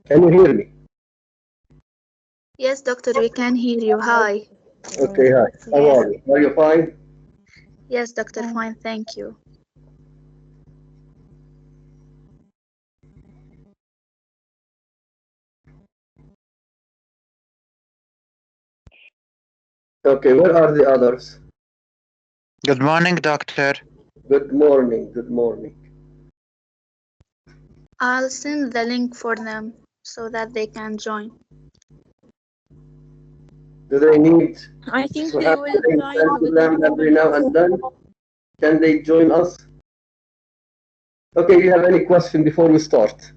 Can you hear me? Yes, doctor, we can hear you. Hi. Okay, hi. How Yes. are you? Are you fine? Yes, doctor, fine, thank you. Okay, where are the others? Good morning, doctor. Good morning, good morning. I'll send the link for them so that they can join. Do they need I think to they have will things join sent to within them 2 every now and minutes. then? Can they join us? Okay, do you have any question before we start?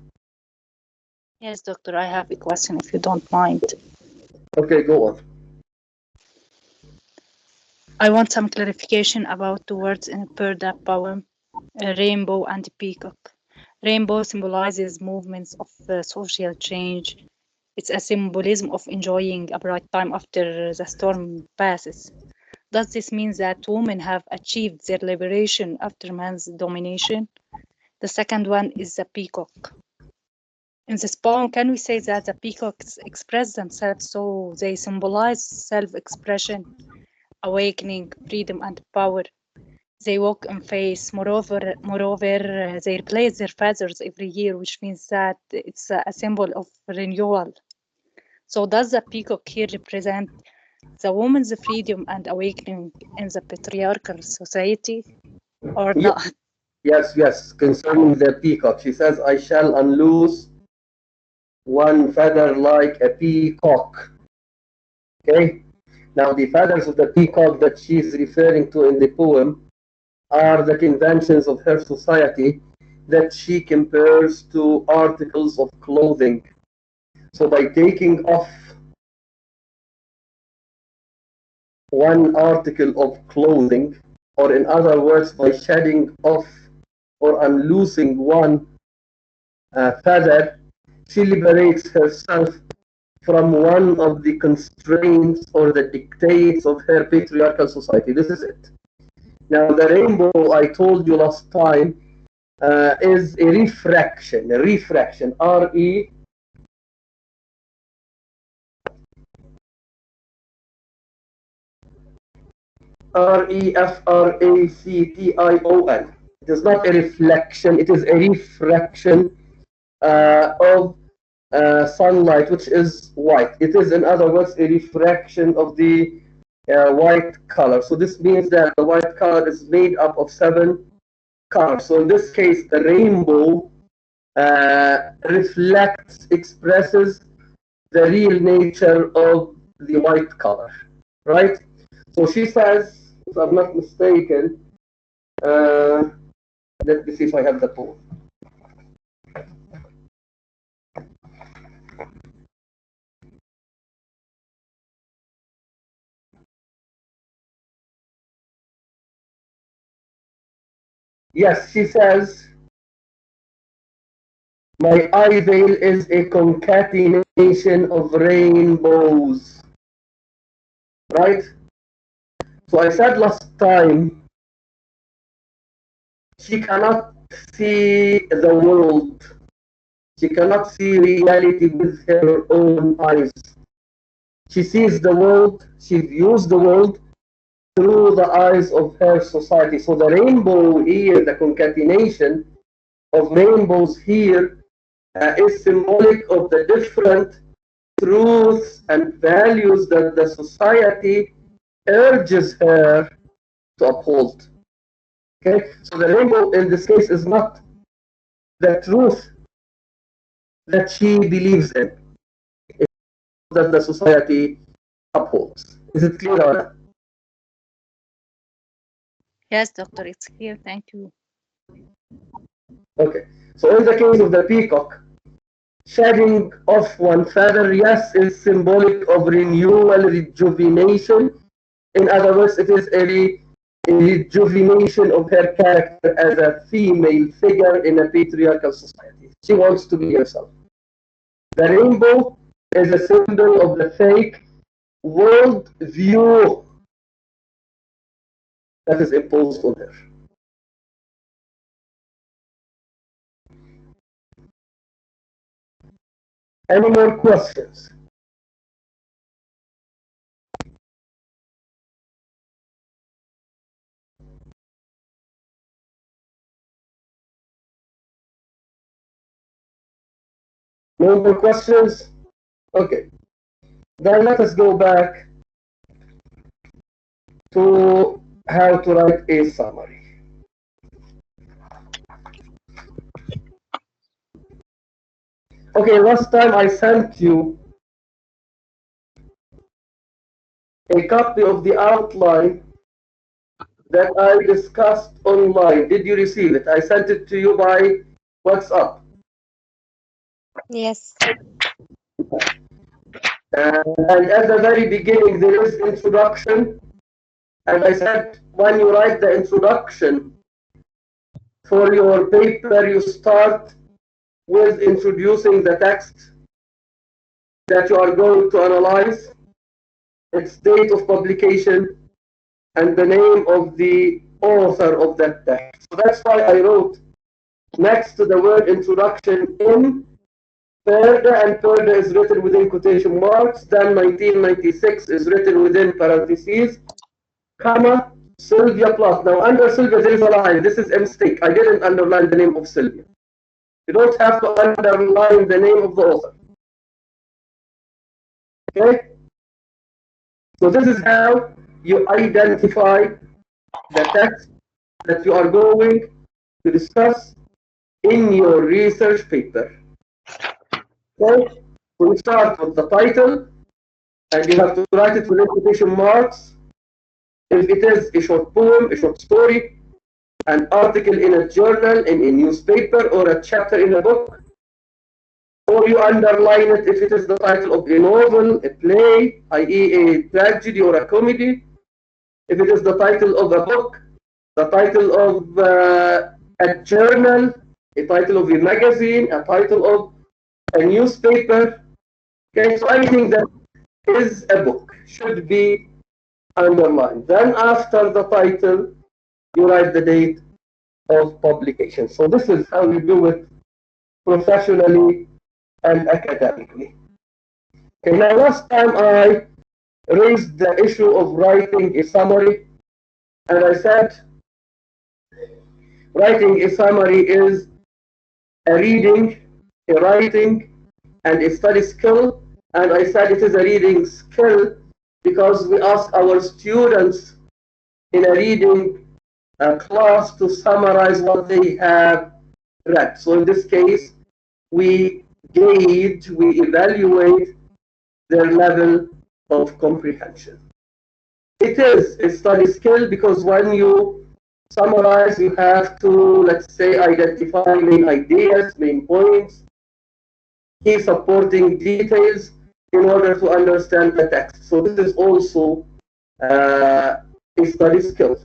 Yes, doctor, I have a question if you don't mind. Okay, go on. I want some clarification about the words in a Purda poem, rainbow and peacock. Rainbow symbolizes movements of social change. It's a symbolism of enjoying a bright time after the storm passes. Does this mean that women have achieved their liberation after man's domination? The second one is the peacock. In this poem, can we say that the peacocks express themselves so they symbolize self-expression, awakening, freedom, and power? They walk in faith. Moreover, they replace their feathers every year, which means that it's a symbol of renewal. So, does the peacock here represent the woman's freedom and awakening in the patriarchal society, or Ye- not? Yes, yes, concerning the peacock, she says, I shall unloose one feather like a peacock. Okay? Now, the feathers of the peacock that she's referring to in the poem are the conventions of her society that she compares to articles of clothing. So by taking off one article of clothing, or in other words, by shedding off or unloosing one feather, she liberates herself from one of the constraints or the dictates of her patriarchal society. This is it. Now, the rainbow, I told you last time, is a refraction, R-E refraction. It is not a reflection, it is a refraction of sunlight, which is white. It is, in other words, a refraction of the white color. So this means that the white color is made up of 7 colors. So in this case, the rainbow reflects, expresses the real nature of the white color, right? So she says, if I'm not mistaken, let me see if I have the poem. Yes, she says, my eye veil is a concatenation of rainbows, right? So I said last time, she cannot see the world. She cannot see reality with her own eyes. She sees the world, she views the world through the eyes of her society. So the rainbow here, the concatenation of rainbows here, is symbolic of the different truths and values that the society urges her to uphold. Okay, so the rainbow in this case is not the truth that she believes in, it's that the society upholds. Is it clear, Anna? Yes, doctor, it's clear. Thank you. Okay, so in the case of the peacock, shedding off one feather, yes, is symbolic of renewal, rejuvenation. In other words, it is a rejuvenation of her character as a female figure in a patriarchal society. She wants to be herself. The rainbow is a symbol of the fake world view that is imposed on her. Any more questions? No more questions? Okay. Then let us go back to how to write a summary. Okay, last time I sent you a copy of the outline that I discussed online. Did you receive it? I sent it to you by WhatsApp. Yes. And at the very beginning, there is introduction. And I said, when you write the introduction for your paper, you start with introducing the text that you are going to analyze, its date of publication, and the name of the author of that text. So that's why I wrote next to the word introduction in Perda, and Perda is written within quotation marks. Then 1996 is written within parentheses, comma, Sylvia Plath. Now under Sylvia there is a line. This is a mistake. I didn't underline the name of Sylvia. You don't have to underline the name of the author. Okay? So this is how you identify the text that you are going to discuss in your research paper. Okay? We start with the title, and you have to write it with quotation marks. If it is a short poem, a short story, an article in a journal, in a newspaper, or a chapter in a book, or you underline it if it is the title of a novel, a play, i.e. a tragedy or a comedy. If it is the title of a book, the title of a journal, a title of a magazine, a title of a newspaper. Okay, so anything that is a book should be underlined. Then after the title, you write the date of publication. So this is how you do it professionally and academically. Okay, now last time I raised the issue of writing a summary, and I said writing a summary is a reading, a writing, and a study skill. And I said it is a reading skill because we ask our students in a reading class to summarize what they have read. So in this case, we gauge, we evaluate their level of comprehension. It is a study skill because when you summarize, you have to, let's say, identify main ideas, main points, key supporting details in order to understand the text. So this is also a study skill.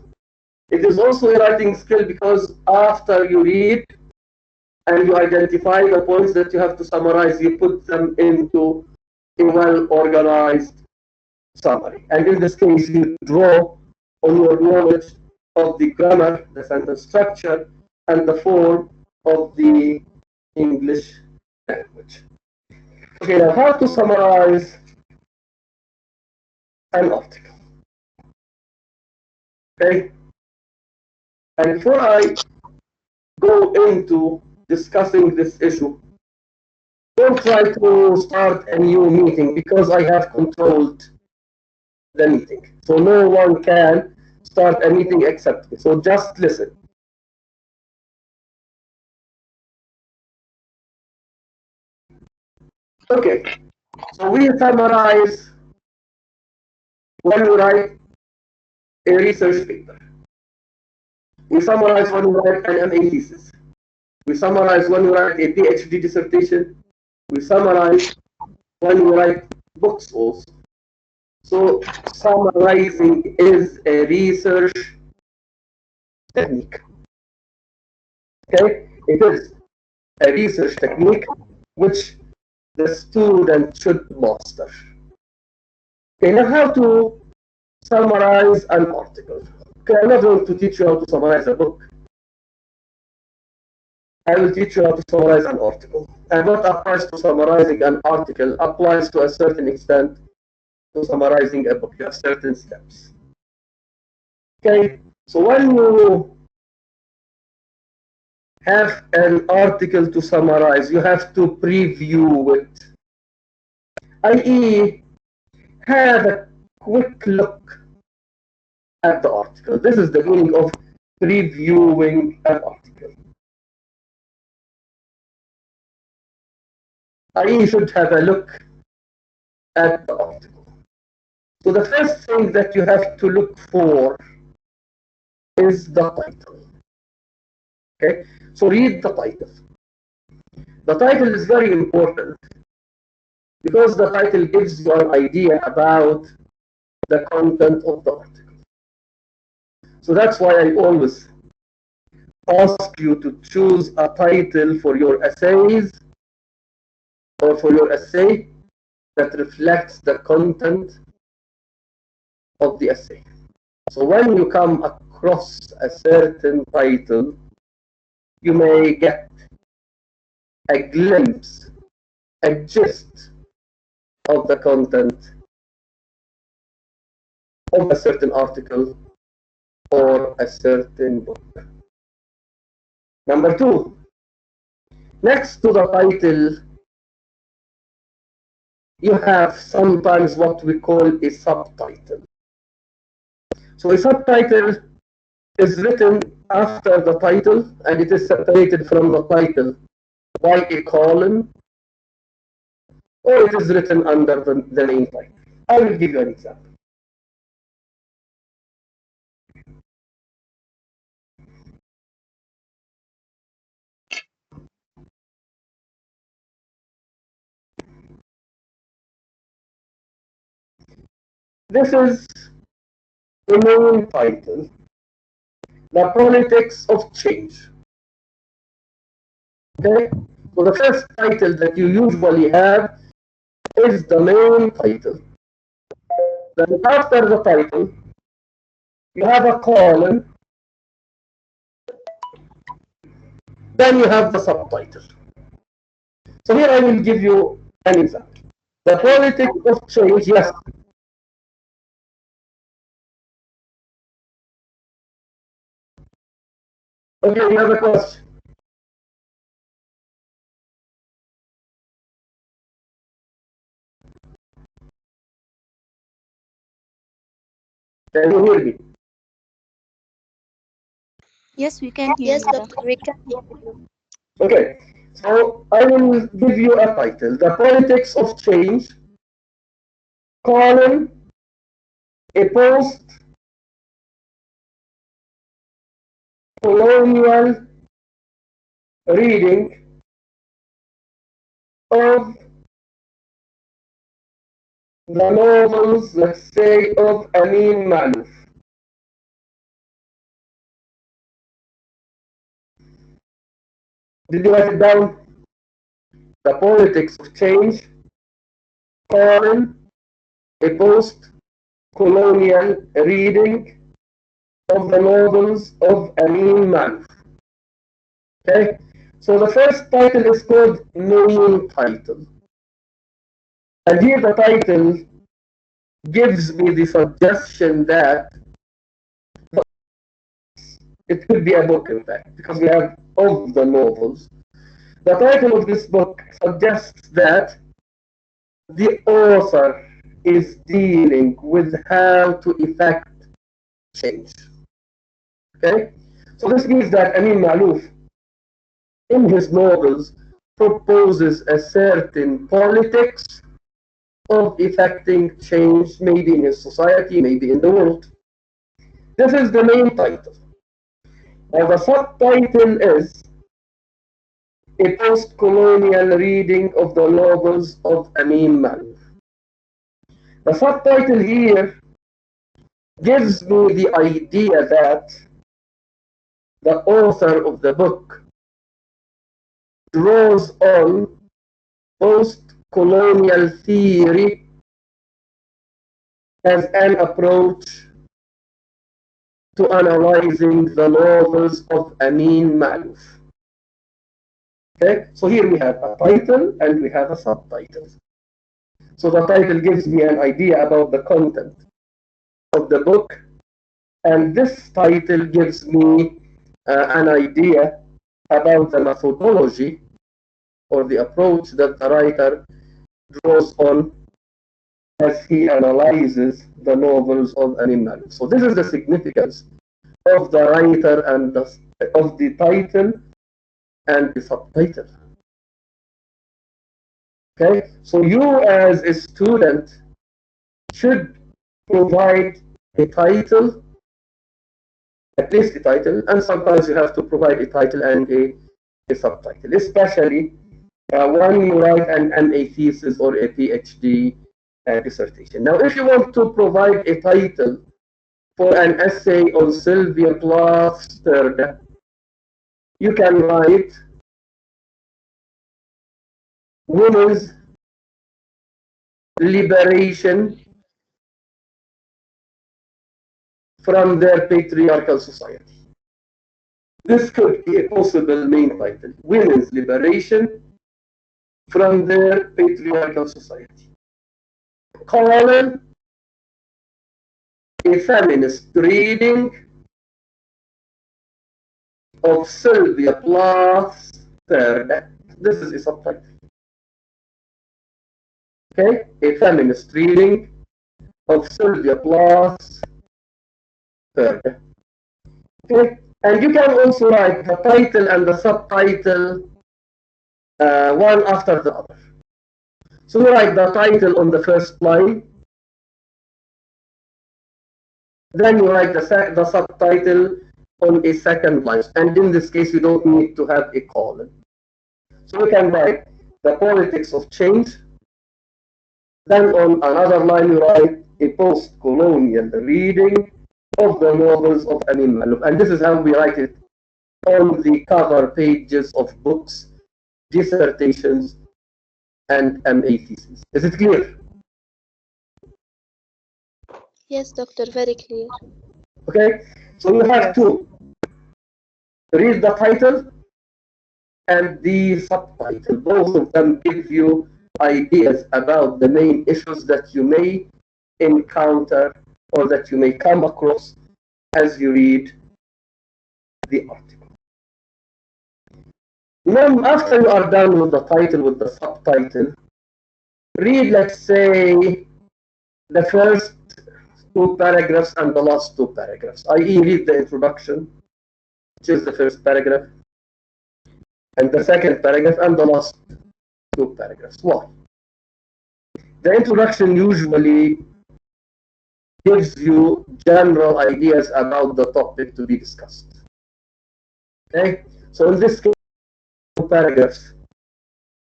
It is also a writing skill because after you read and you identify the points that you have to summarize, you put them into a well-organized summary. And in this case, you draw on your knowledge of the grammar, the sentence structure, and the form of the English language. Okay, now how to summarize an article. Okay, and before I go into discussing this issue, don't try to start a new meeting because I have controlled the meeting. So no one can start a meeting except me. So just listen. Okay, so we summarize when we write a research paper. We summarize when we write an MA thesis. We summarize when we write a PhD dissertation. We summarize when we write books also. So summarizing is a research technique. Okay, it is a research technique which the student should master. Okay, now how to summarize an article. Okay, I'm not going to teach you how to summarize a book. I will teach you how to summarize an article. And what applies to summarizing an article applies to a certain extent to summarizing a book. You have certain steps. Okay, so when you have an article to summarize, you have to preview it, i.e., have a quick look at the article. This is the meaning of previewing an article. I.e., you should have a look at the article. So the first thing that you have to look for is the title. Okay, so read the title. The title is very important because the title gives you an idea about the content of the article. So that's why I always ask you to choose a title for your essays or for your essay that reflects the content of the essay. So when you come across a certain title, you may get a glimpse, a gist of the content of a certain article or a certain book. Number two, next to the title, you have sometimes what we call a subtitle. So a subtitle is written after the title and it is separated from the title by a colon, or it is written under the main title. I will give you an example. This is the main title, The Politics of Change. Okay? So the first title that you usually have is the main title. Then after the title, you have a colon, then you have the subtitle. So here I will give you an example. The Politics of Change, yes. Okay, you have a question. Can you hear me? Yes, we can hear you, Doctor. We can hear you. Okay, so I will give you a title. The Politics of Change, colon, a post-colonial reading of the novels, let's say, of Amin Malouf. Did you write it down? The Politics of Change, colon, a post-colonial reading of the novels of Amin Malouf. Okay, so the first title is called main title. And here the title gives me the suggestion that it could be a book, in fact, because we have of the novels. The title of this book suggests that the author is dealing with how to effect change. Okay? So this means that Amin Malouf, in his novels, proposes a certain politics of effecting change, maybe in his society, maybe in the world. This is the main title. Now the subtitle is a post-colonial reading of the novels of Amin Malouf. The subtitle here gives me the idea that the author of the book draws on post-colonial theory as an approach to analyzing the novels of Amin Malouf. Okay, so here we have a title and we have a subtitle. So the title gives me an idea about the content of the book, and this title gives me an idea about the methodology or the approach that the writer draws on as he analyzes the novels of Amin Malik. So this is the significance of the writer and of the title and the subtitle. Okay, so you as a student should provide a title, at least a title, and sometimes you have to provide a title and a subtitle, especially when you write an MA thesis or a PhD dissertation. Now, if you want to provide a title for an essay on Sylvia Plath's Third, you can write Women's Liberation from Their Patriarchal Society. This could be a possible main title, Women's Liberation from Their Patriarchal Society. Colon, a feminist reading of Sylvia Plath's Third. This is a subtitle. Okay, a feminist reading of Sylvia Plath's Third. Okay, and you can also write the title and the subtitle one after the other. So you write the title on the first line, then you write the subtitle on a second line, and in this case you don't need to have a colon. So you can write The Politics of Change, then on another line you write a post-colonial reading of the novels of Amin Malik, and this is how we write it on the cover pages of books, dissertations, and MA theses. Is it clear? Yes, doctor, very clear. Okay, so you have to read the title and the subtitle. Both of them give you ideas about the main issues that you may encounter or that you may come across as you read the article. Now, after you are done with the title, with the subtitle, read, let's say, the first two paragraphs and the last two paragraphs, i.e. read the introduction, which is the first paragraph, and the second paragraph, and the last two paragraphs. Why? The introduction usually gives you general ideas about the topic to be discussed. Okay? So in this case, two paragraphs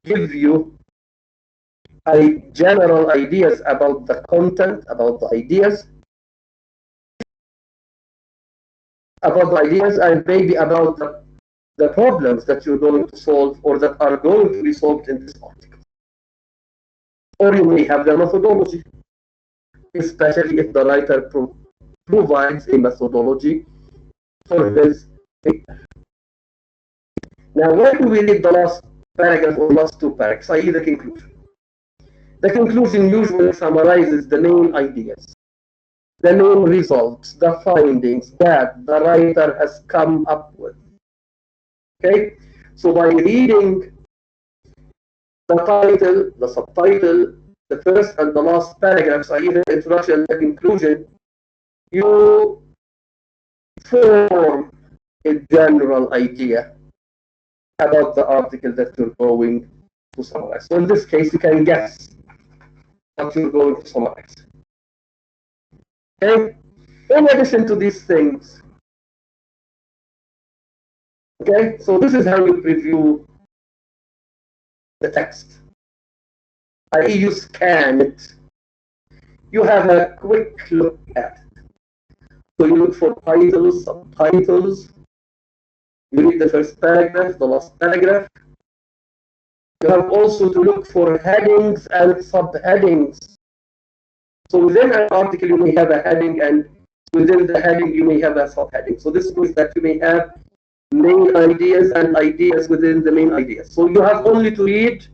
give you general ideas about the content, about the ideas, and maybe about the problems that you're going to solve or that are going to be solved in this article. Or you may have the methodology, especially if the writer provides a methodology for his paper. Now, when we read the last paragraph or last two paragraphs, i.e. the conclusion, the conclusion usually summarizes the main ideas, the main results, the findings that the writer has come up with. Okay, so by reading the title, the subtitle, the first and the last paragraphs, i.e. the introduction and the conclusion, you form a general idea about the article that you're going to summarize. So in this case, you can guess what you're going to summarize. Okay? In addition to these things, okay, so this is how you preview the text. I.e. you scan it. You have a quick look at it. So you look for titles, subtitles. You read the first paragraph, the last paragraph. You have also to look for headings and subheadings. So within an article, you may have a heading, and within the heading, you may have a subheading. So this means that you may have main ideas and ideas within the main ideas. So you have only to read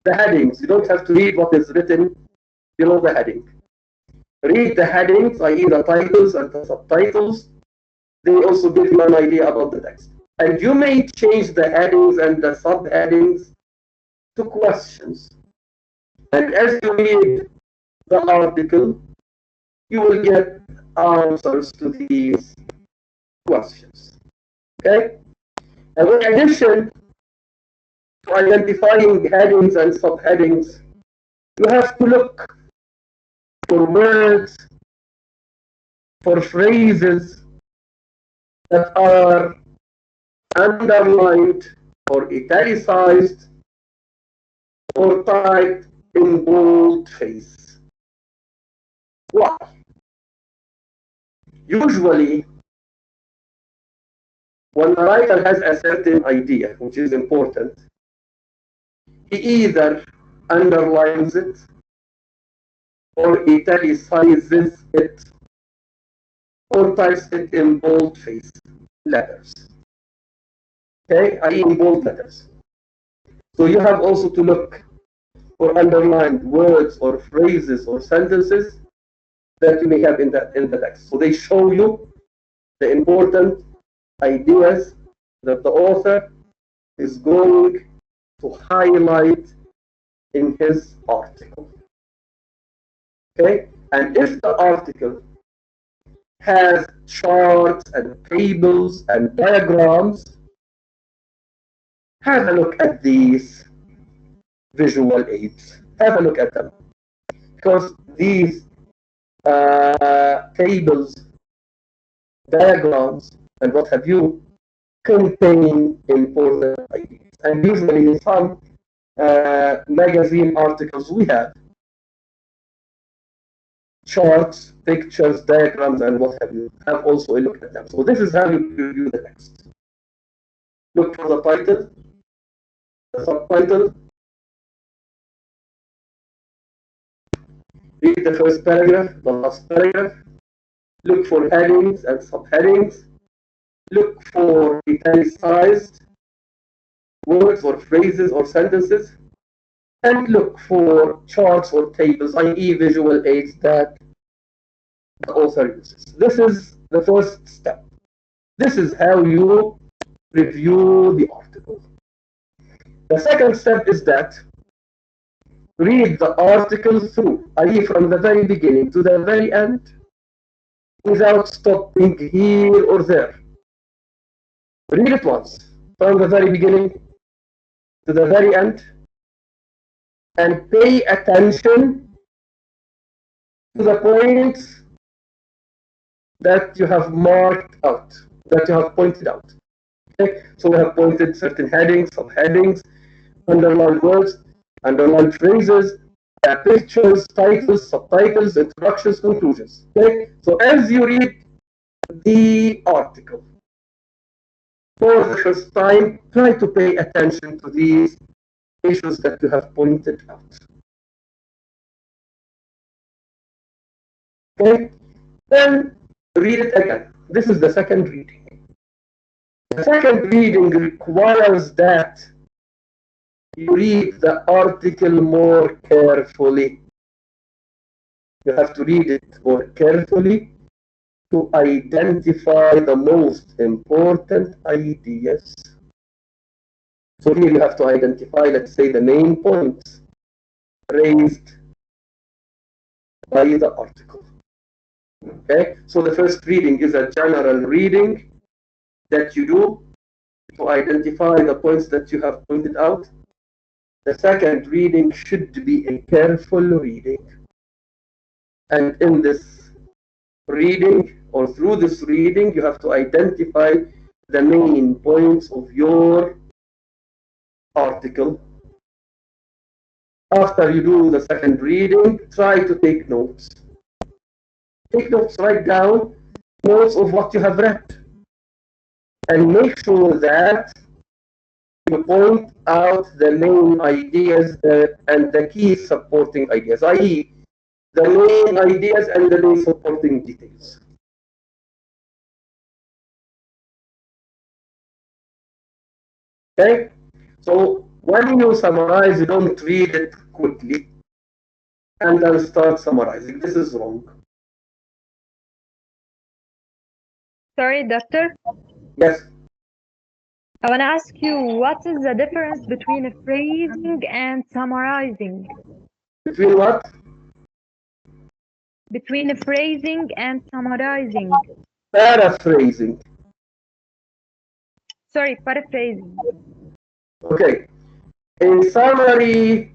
the headings. You don't have to read what is written below the heading. Read the headings, i.e. the titles and the subtitles. They also give you an idea about the text. And you may change the headings and the subheadings to questions. And as you read the article, you will get answers to these questions. Okay? And in addition to identifying headings and subheadings, you have to look for words, for phrases that are underlined or italicized or typed in bold face. Why? Usually, when a writer has a certain idea, which is important, he either underlines it or italicizes it or types it in bold face letters. Okay, I.e. in bold letters. So you have also to look for underlined words or phrases or sentences that you may have in the text. So they show you the important ideas that the author is going to highlight in his article. Okay? And if the article has charts and tables and diagrams, have a look at these visual aids. Have a look at them. Because these tables, diagrams, and what have you, contain important ideas. And usually in some magazine articles we have charts, pictures, diagrams, and what have you. Have also a look at them. So this is how you review the text. Look for the title, the subtitle, read the first paragraph, the last paragraph, look for headings and subheadings, look for italicized words or phrases or sentences, and look for charts or tables, i.e. visual aids that the author uses. This is the first step. This is how you review the article. The second step is that read the article through, i.e. from the very beginning to the very end, without stopping here or there. Read it once, from the very beginning to the very end, and pay attention to the points that you have marked out, that you have pointed out. Okay? So we have pointed certain headings, subheadings, underlined words, underlined phrases, pictures, titles, subtitles, introductions, conclusions. Okay? So as you read the article for the first time, try to pay attention to these issues that you have pointed out. Okay? Then read it again. This is the second reading. The second reading requires that you read the article more carefully. You have to read it more carefully to identify the most important ideas. So here you have to identify, let's say, the main points raised by the article. Okay, so the first reading is a general reading that you do to identify the points that you have pointed out. The second reading should be a careful reading. And in this reading, or through this reading, you have to identify the main points of your article. After you do the second reading, try to take notes. Take notes, write down notes of what you have read. And make sure that you point out the main ideas and the key supporting ideas, i.e. the main ideas and the main supporting details. Okay? So when you summarize, you don't read it quickly and then start summarizing. This is wrong. Sorry, doctor. Yes. I want to ask you, what is the difference between phrasing and summarizing? Between what? Between phrasing and summarizing. Paraphrasing. Sorry, paraphrasing. Okay. A summary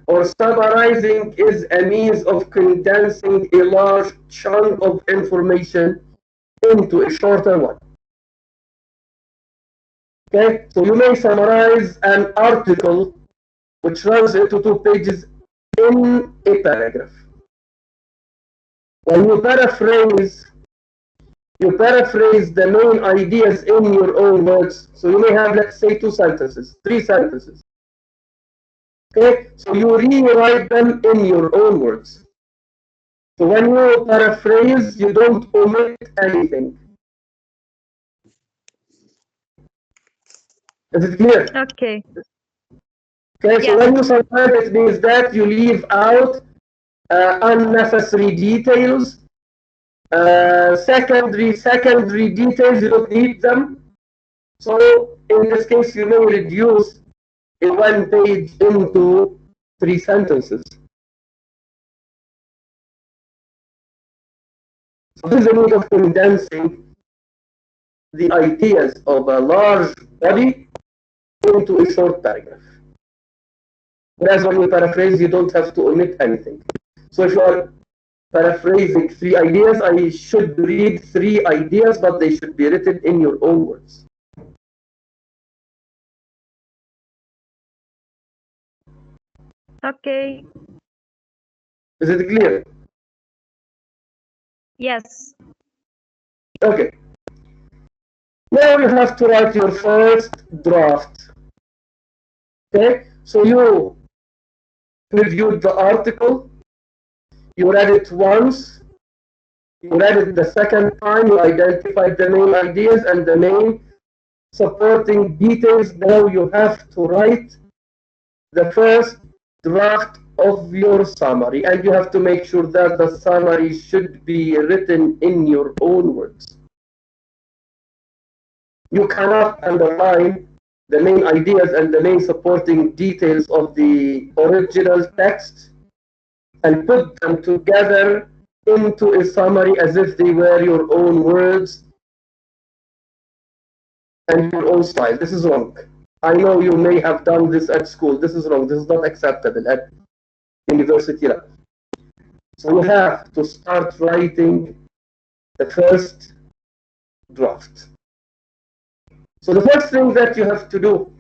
or summarizing is a means of condensing a large chunk of information into a shorter one. Okay, so you may summarize an article which runs into 2 pages in a paragraph. When you paraphrase the main ideas in your own words. So you may have, let's say, 2 sentences, 3 sentences. Okay, so you rewrite them in your own words. So when you paraphrase, you don't omit anything. Is it clear? Okay. Okay, so Yes. when you summarize, it means that you leave out unnecessary details, secondary details, you don't need them. So in this case, you may reduce a 1 page into 3 sentences. So this is a need of condensing the ideas of a large body into a short paragraph. Whereas when you paraphrase, you don't have to omit anything. So if you are paraphrasing 3 ideas, I should read 3 ideas, but they should be written in your own words. Okay. Is it clear? Yes. Okay. Now you have to write your first draft. Okay, so you reviewed the article, you read it once, you read it the second time, you identified the main ideas and the main supporting details. Now you have to write the first draft of your summary, and you have to make sure that the summary should be written in your own words. You cannot underline the main ideas and the main supporting details of the original text and put them together into a summary as if they were your own words and your own style. This is wrong. I know you may have done this at school. This is wrong. This is not acceptable at university level. So you have to start writing the first draft. So the first thing that you have to do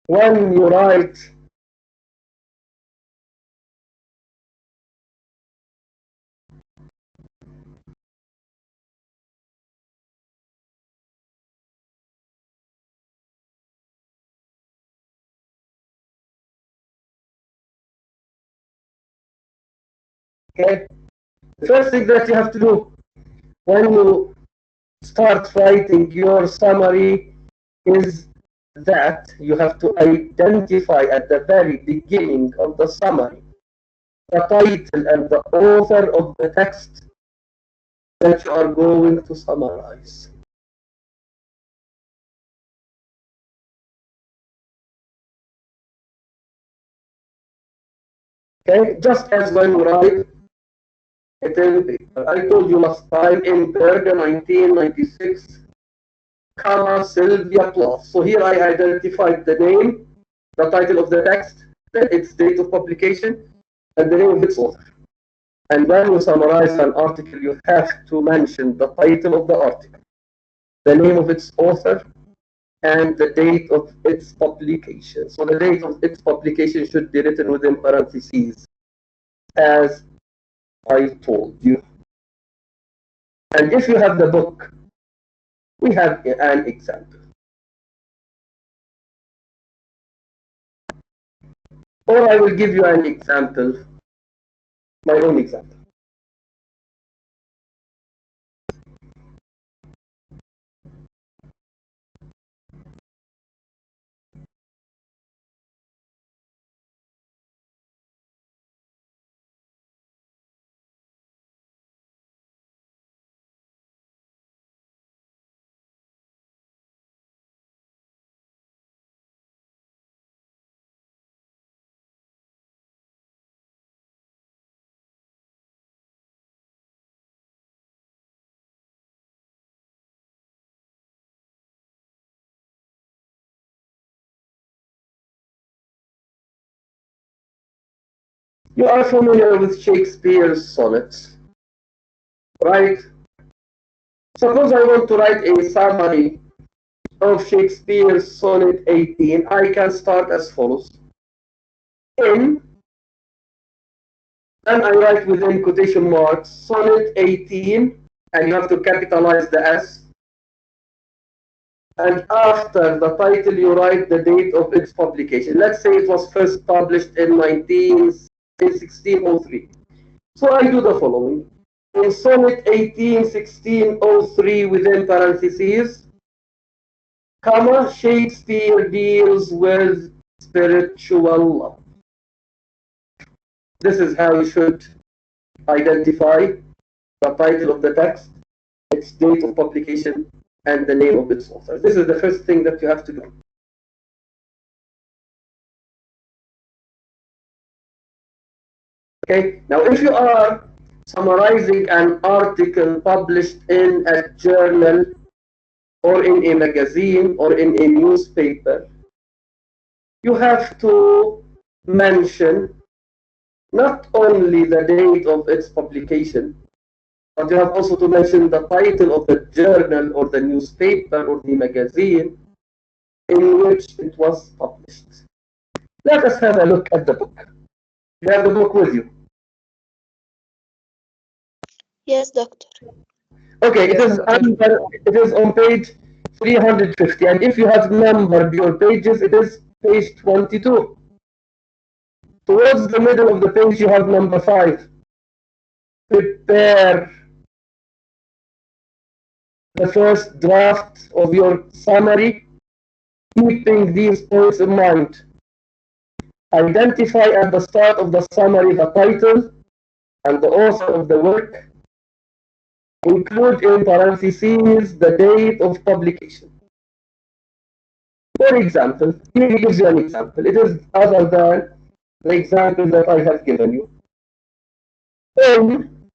when you write okay, the first thing that you have to do when you start writing your summary is that you have to identify at the very beginning of the summary the title and the author of the text that you are going to summarize. Okay, just as when you write I told you last time in Bergen 1996, comma Sylvia Plath. So here I identified the name, the title of the text, its date of publication, and the name of its author. And when you summarize an article, you have to mention the title of the article, the name of its author, and the date of its publication. So the date of its publication should be written within parentheses, as I told you. And if you have the book, we have an example. Or I will give you an example, my own example. You are familiar with Shakespeare's sonnets, right? Suppose I want to write a summary of Shakespeare's sonnet 18. I can start as follows. In, then I write within quotation marks, sonnet 18, and you have to capitalize the S. And after the title, you write the date of its publication. Let's say it was first published in 1603. So I do the following. In sonnet 18, 1603, within parentheses, comma, Shakespeare deals with spiritual love. This is how you should identify the title of the text, its date of publication, and the name of its author. This is the first thing that you have to do. Okay, now if you are summarizing an article published in a journal or in a magazine or in a newspaper, you have to mention not only the date of its publication, but you have also to mention the title of the journal or the newspaper or the magazine in which it was published. Let us have a look at the book. You have the book with you. Yes, doctor. Okay, it is on page 350, and if you have numbered your pages, it is page 22. Towards the middle of the page, you have number 5. Prepare the first draft of your summary, keeping these points in mind. Identify at the start of the summary the title and the author of the work. Include in parentheses the date of publication. For example, here he gives you an example. It is other than the example that I have given you. In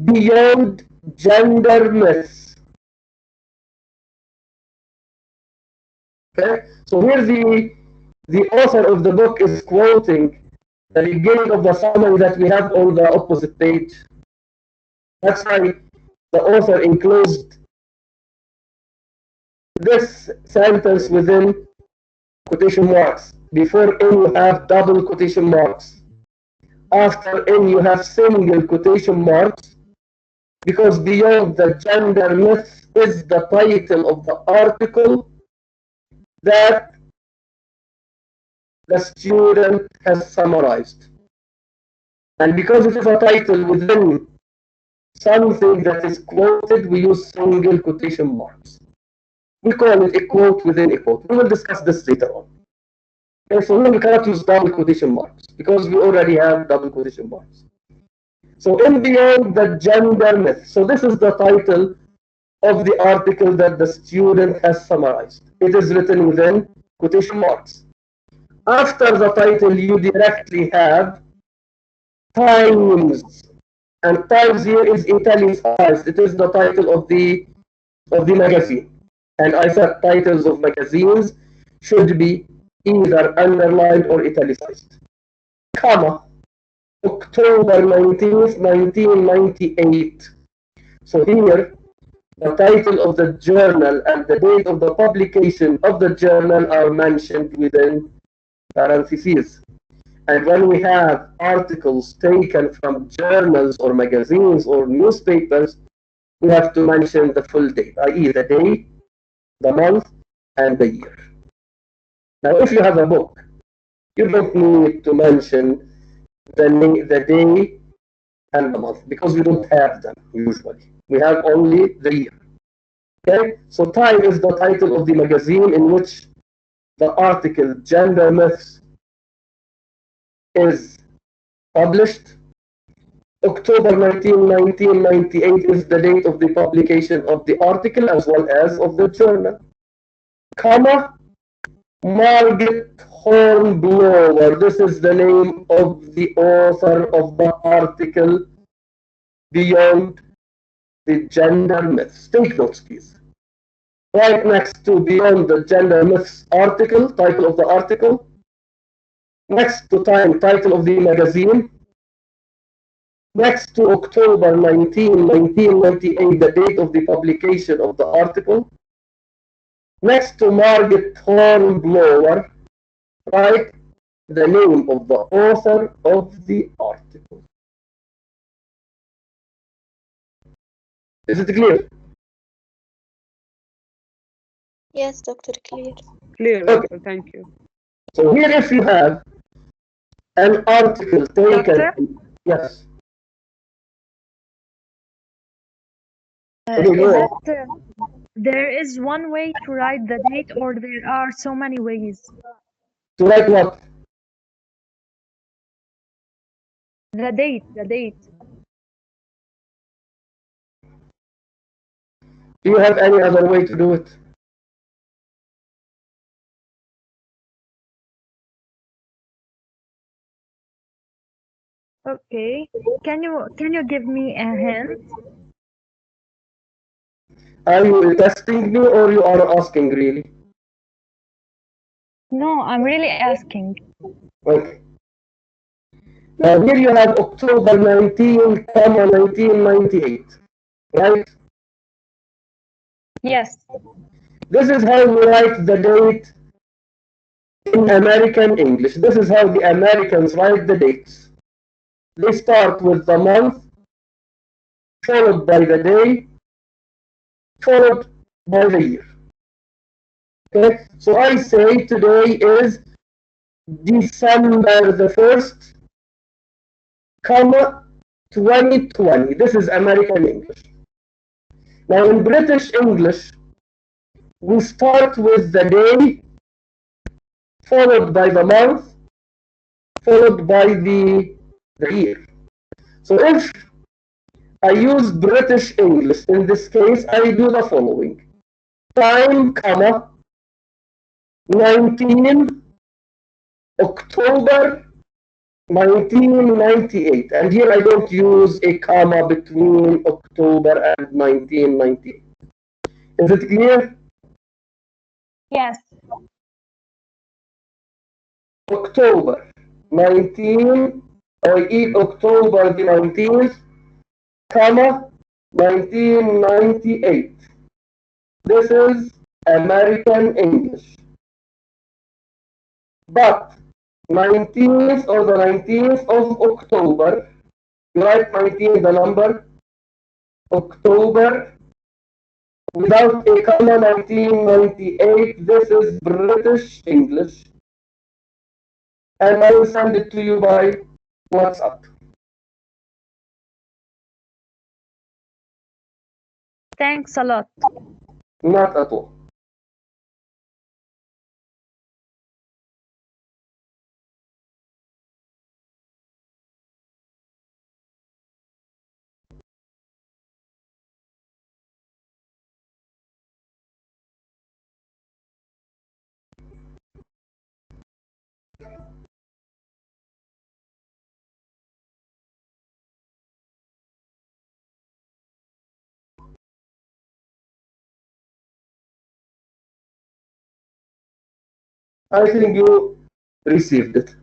Beyond Gender Myths. Okay, so here the author of the book is quoting the beginning of the summary that we have on the opposite page. That's why the author enclosed this sentence within quotation marks. Before in you have double quotation marks. After in you have single quotation marks, because Beyond the Gender Myth is the title of the article that the student has summarized. And because it is a title within something that is quoted, we use single quotation marks. We call it a quote within a quote. We will discuss this later on. Okay, so we cannot use double quotation marks because we already have double quotation marks. So in Beyond the Gender Myth. So this is the title of the article that the student has summarized. It is written within quotation marks. After the title, you directly have Times. And Times here is italicized. It is the title of the magazine. And I said titles of magazines should be either underlined or italicized. Comma, October 19th, 1998. So here, the title of the journal and the date of the publication of the journal are mentioned within parentheses. And when we have articles taken from journals or magazines or newspapers, we have to mention the full date, i.e. the day, the month, and the year. Now, if you have a book, you don't need to mention the day and the month because we don't have them usually. We have only the year. Okay, so Time is the title of the magazine in which the article Gender Myths is published. October 19, 1998 is the date of the publication of the article as well as of the journal. Comma, Margaret Hornblower. This is the name of the author of the article Beyond the Gender Myths. Take notes, please. Right next to Beyond the Gender Myths article, title of the article, Next to title of the magazine. Next to October 19, 1998, the date of the publication of the article. Next to Margaret Hornblower, write the name of the author of the article. Is it clear? Yes, Doctor, clear. Clear, Doctor. Thank you. So here, if you have an article taken, Doctor? yes. Is it there is one way to write the date, or there are so many ways? To write what? The date, the date. Do you have any other way to do it? Okay. Can you give me a hint? Are you testing me or you are asking really? No, I'm really asking. Okay. Now here you have October 19, 1998, right? Yes. This is how we write the date in American English. This is how the Americans write the dates. They start with the month, followed by the day, followed by the year. Okay, so I say today is December the 1st, comma, 2020. This is American English. Now in British English, we start with the day, followed by the month, followed by the year. So if I use British English, in this case, I do the following. Time, comma, 19 October 1998. And here I don't use a comma between October and 1998. Is it clear? Yes. October 19, October the 19th, comma, 1998. This is American English. But 19th or the 19th of October, you write 19 the number, October, without a comma, 1998. This is British English. And I will send it to you by WhatsApp. Thanks a lot. Not at all. I think you received it.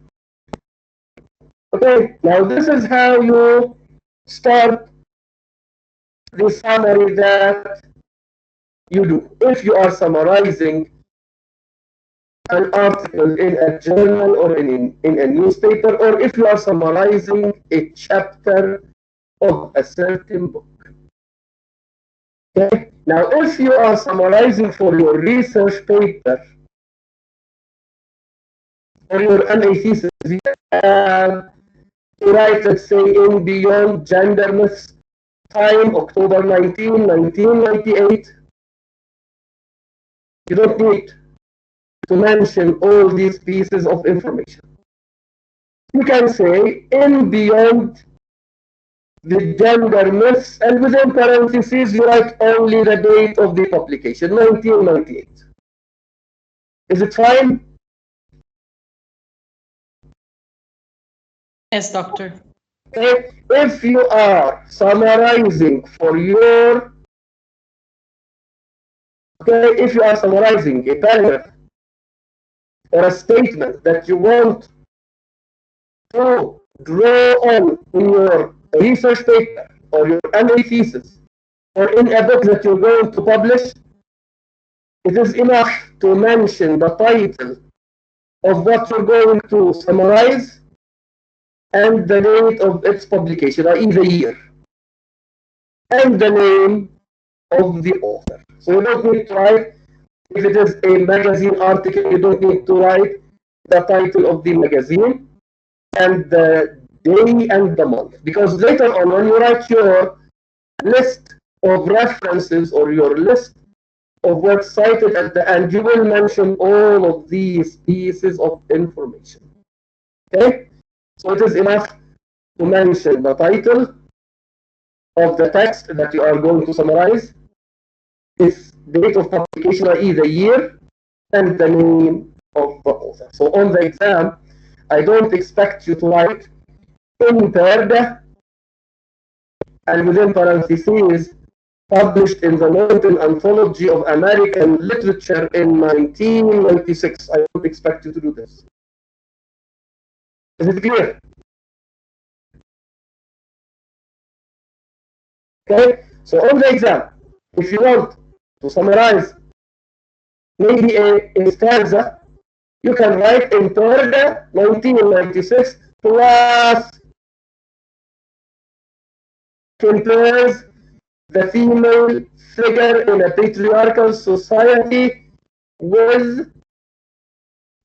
Okay, now this is how you start the summary that you do. If you are summarizing an article in a journal or in a newspaper, or if you are summarizing a chapter of a certain book. Okay, now if you are summarizing for your research paper or your MA thesis, you have to write, let's say, in Beyond Gender Myths, time October 19, 1998. You don't need to mention all these pieces of information. You can say in Beyond the Gender Myths, and within parentheses you write only the date of the publication, 1998. Is it fine? Yes, doctor. Okay. If you are summarizing for your, if you are summarizing a paragraph or a statement that you want to draw on in your research paper or your MA thesis or in a book that you're going to publish, it is enough to mention the title of what you're going to summarize and the date of its publication, i.e. the year, and the name of the author. So you don't need to write, if it is a magazine article, you don't need to write the title of the magazine and the day and the month. Because later on, when you write your list of references or your list of works cited at the end, you will mention all of these pieces of information. Okay? So it is enough to mention the title of the text that you are going to summarize, its date of publication, i.e. the year, and the name of the author. So on the exam, I don't expect you to write in Perda and within parentheses published in the London Anthology of American Literature in 1996. I don't expect you to do this. Is it clear? Okay, so on the exam, if you want to summarize maybe a stanza, you can write in Perda 1996 plus compares the female figure in a patriarchal society with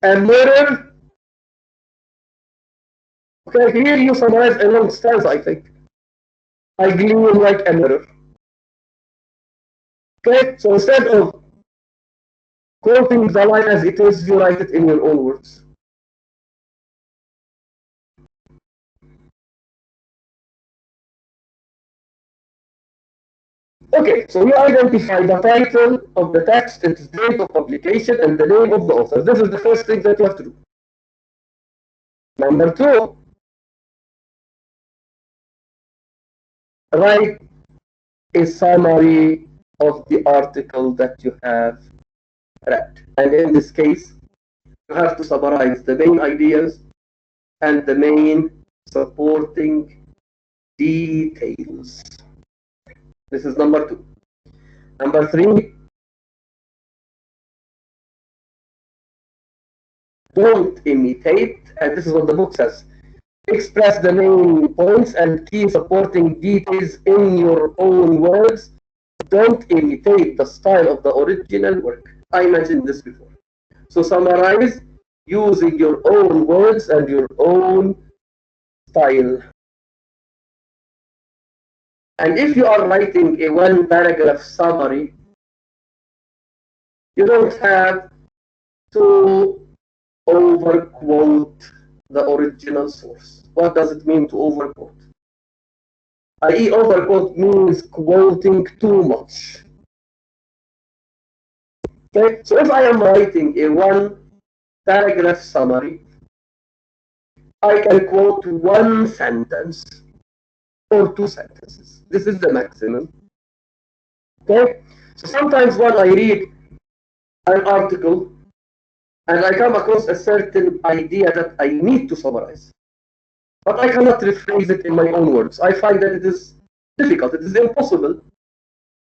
a mirror. Okay, here you summarize a long stanza, I think. I gleam like a mirror. Okay, so instead of quoting the line as it is, you write it in your own words. Okay, so you identify the title of the text, its date of publication, and the name of the author. This is the first thing that you have to do. Number two, write a summary of the article that you have read. And in this case, you have to summarize the main ideas and the main supporting details. This is number two. Number three, don't imitate, and this is what the book says. Express the main points and key supporting details in your own words. Don't imitate the style of the original work. I mentioned this before. So summarize using your own words and your own style. And if you are writing a one-paragraph summary, you don't have to overquote the original source. What does it mean to overquote? I.e., overquote means quoting too much. Okay, so if I am writing a one-paragraph summary, I can quote one sentence or two sentences. This is the maximum. Okay, so sometimes when I read an article and I come across a certain idea that I need to summarize, but I cannot rephrase it in my own words. I find that it is difficult, it is impossible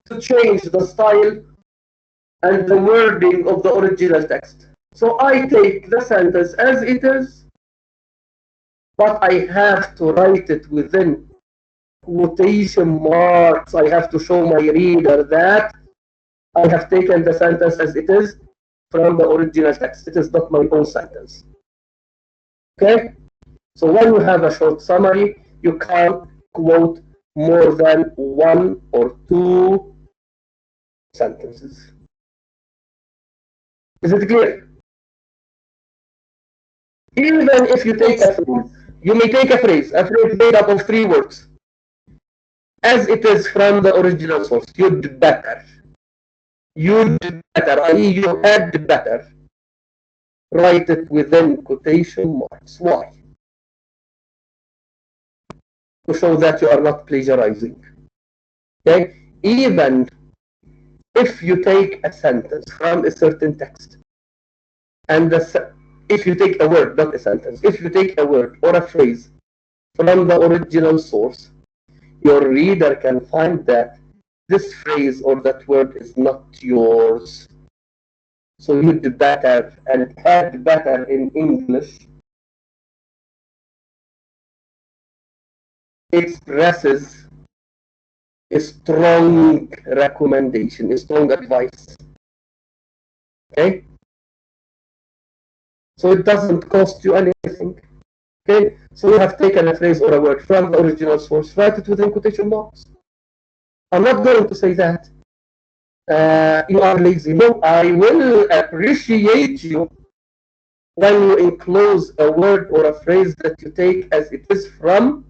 to change the style and the wording of the original text. So I take the sentence as it is, but I have to write it within quotation marks. I have to show my reader that I have taken the sentence as it is from the original text. It is not my own sentence. Okay? So when you have a short summary, you can't quote more than one or two sentences. Is it clear? Even if you take a phrase, you may take a phrase made up of three words, as it is from the original source. You'd better. You'd better, i.e. you had better. Write it within quotation marks. Why? To show that you are not plagiarizing. Okay? Even if you take a sentence from a certain text and if you take a word, not a sentence, if you take a word or a phrase from the original source, your reader can find that this phrase or that word is not yours. So you'd better and had better in English expresses a strong recommendation, a strong advice. Okay? So it doesn't cost you anything. Okay? So you have taken a phrase or a word from the original source, write it within quotation marks. I'm not going to say that you are lazy. No, I will appreciate you when you enclose a word or a phrase that you take as it is from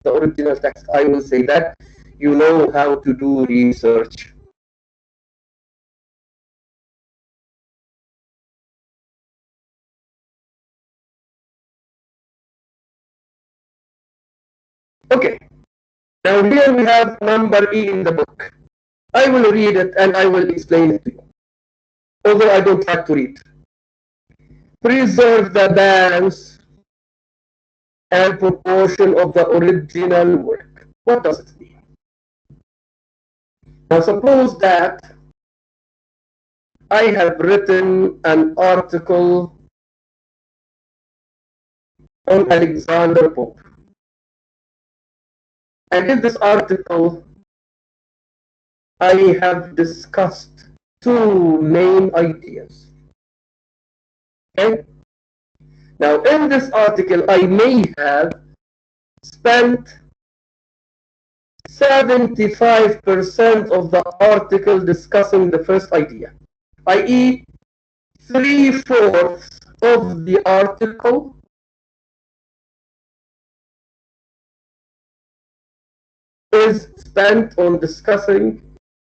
the original text. I will say that you know how to do research. Okay, now here we have number E in the book. I will read it and I will explain it to you, although I don't like to read. Preserve the balance and proportion of the original work. What does it mean? Now suppose that I have written an article on Alexander Pope. And in this article, I have discussed two main ideas. Okay? Now, in this article, I may have spent 75% of the article discussing the first idea, i.e., 3/4 of the article is spent on discussing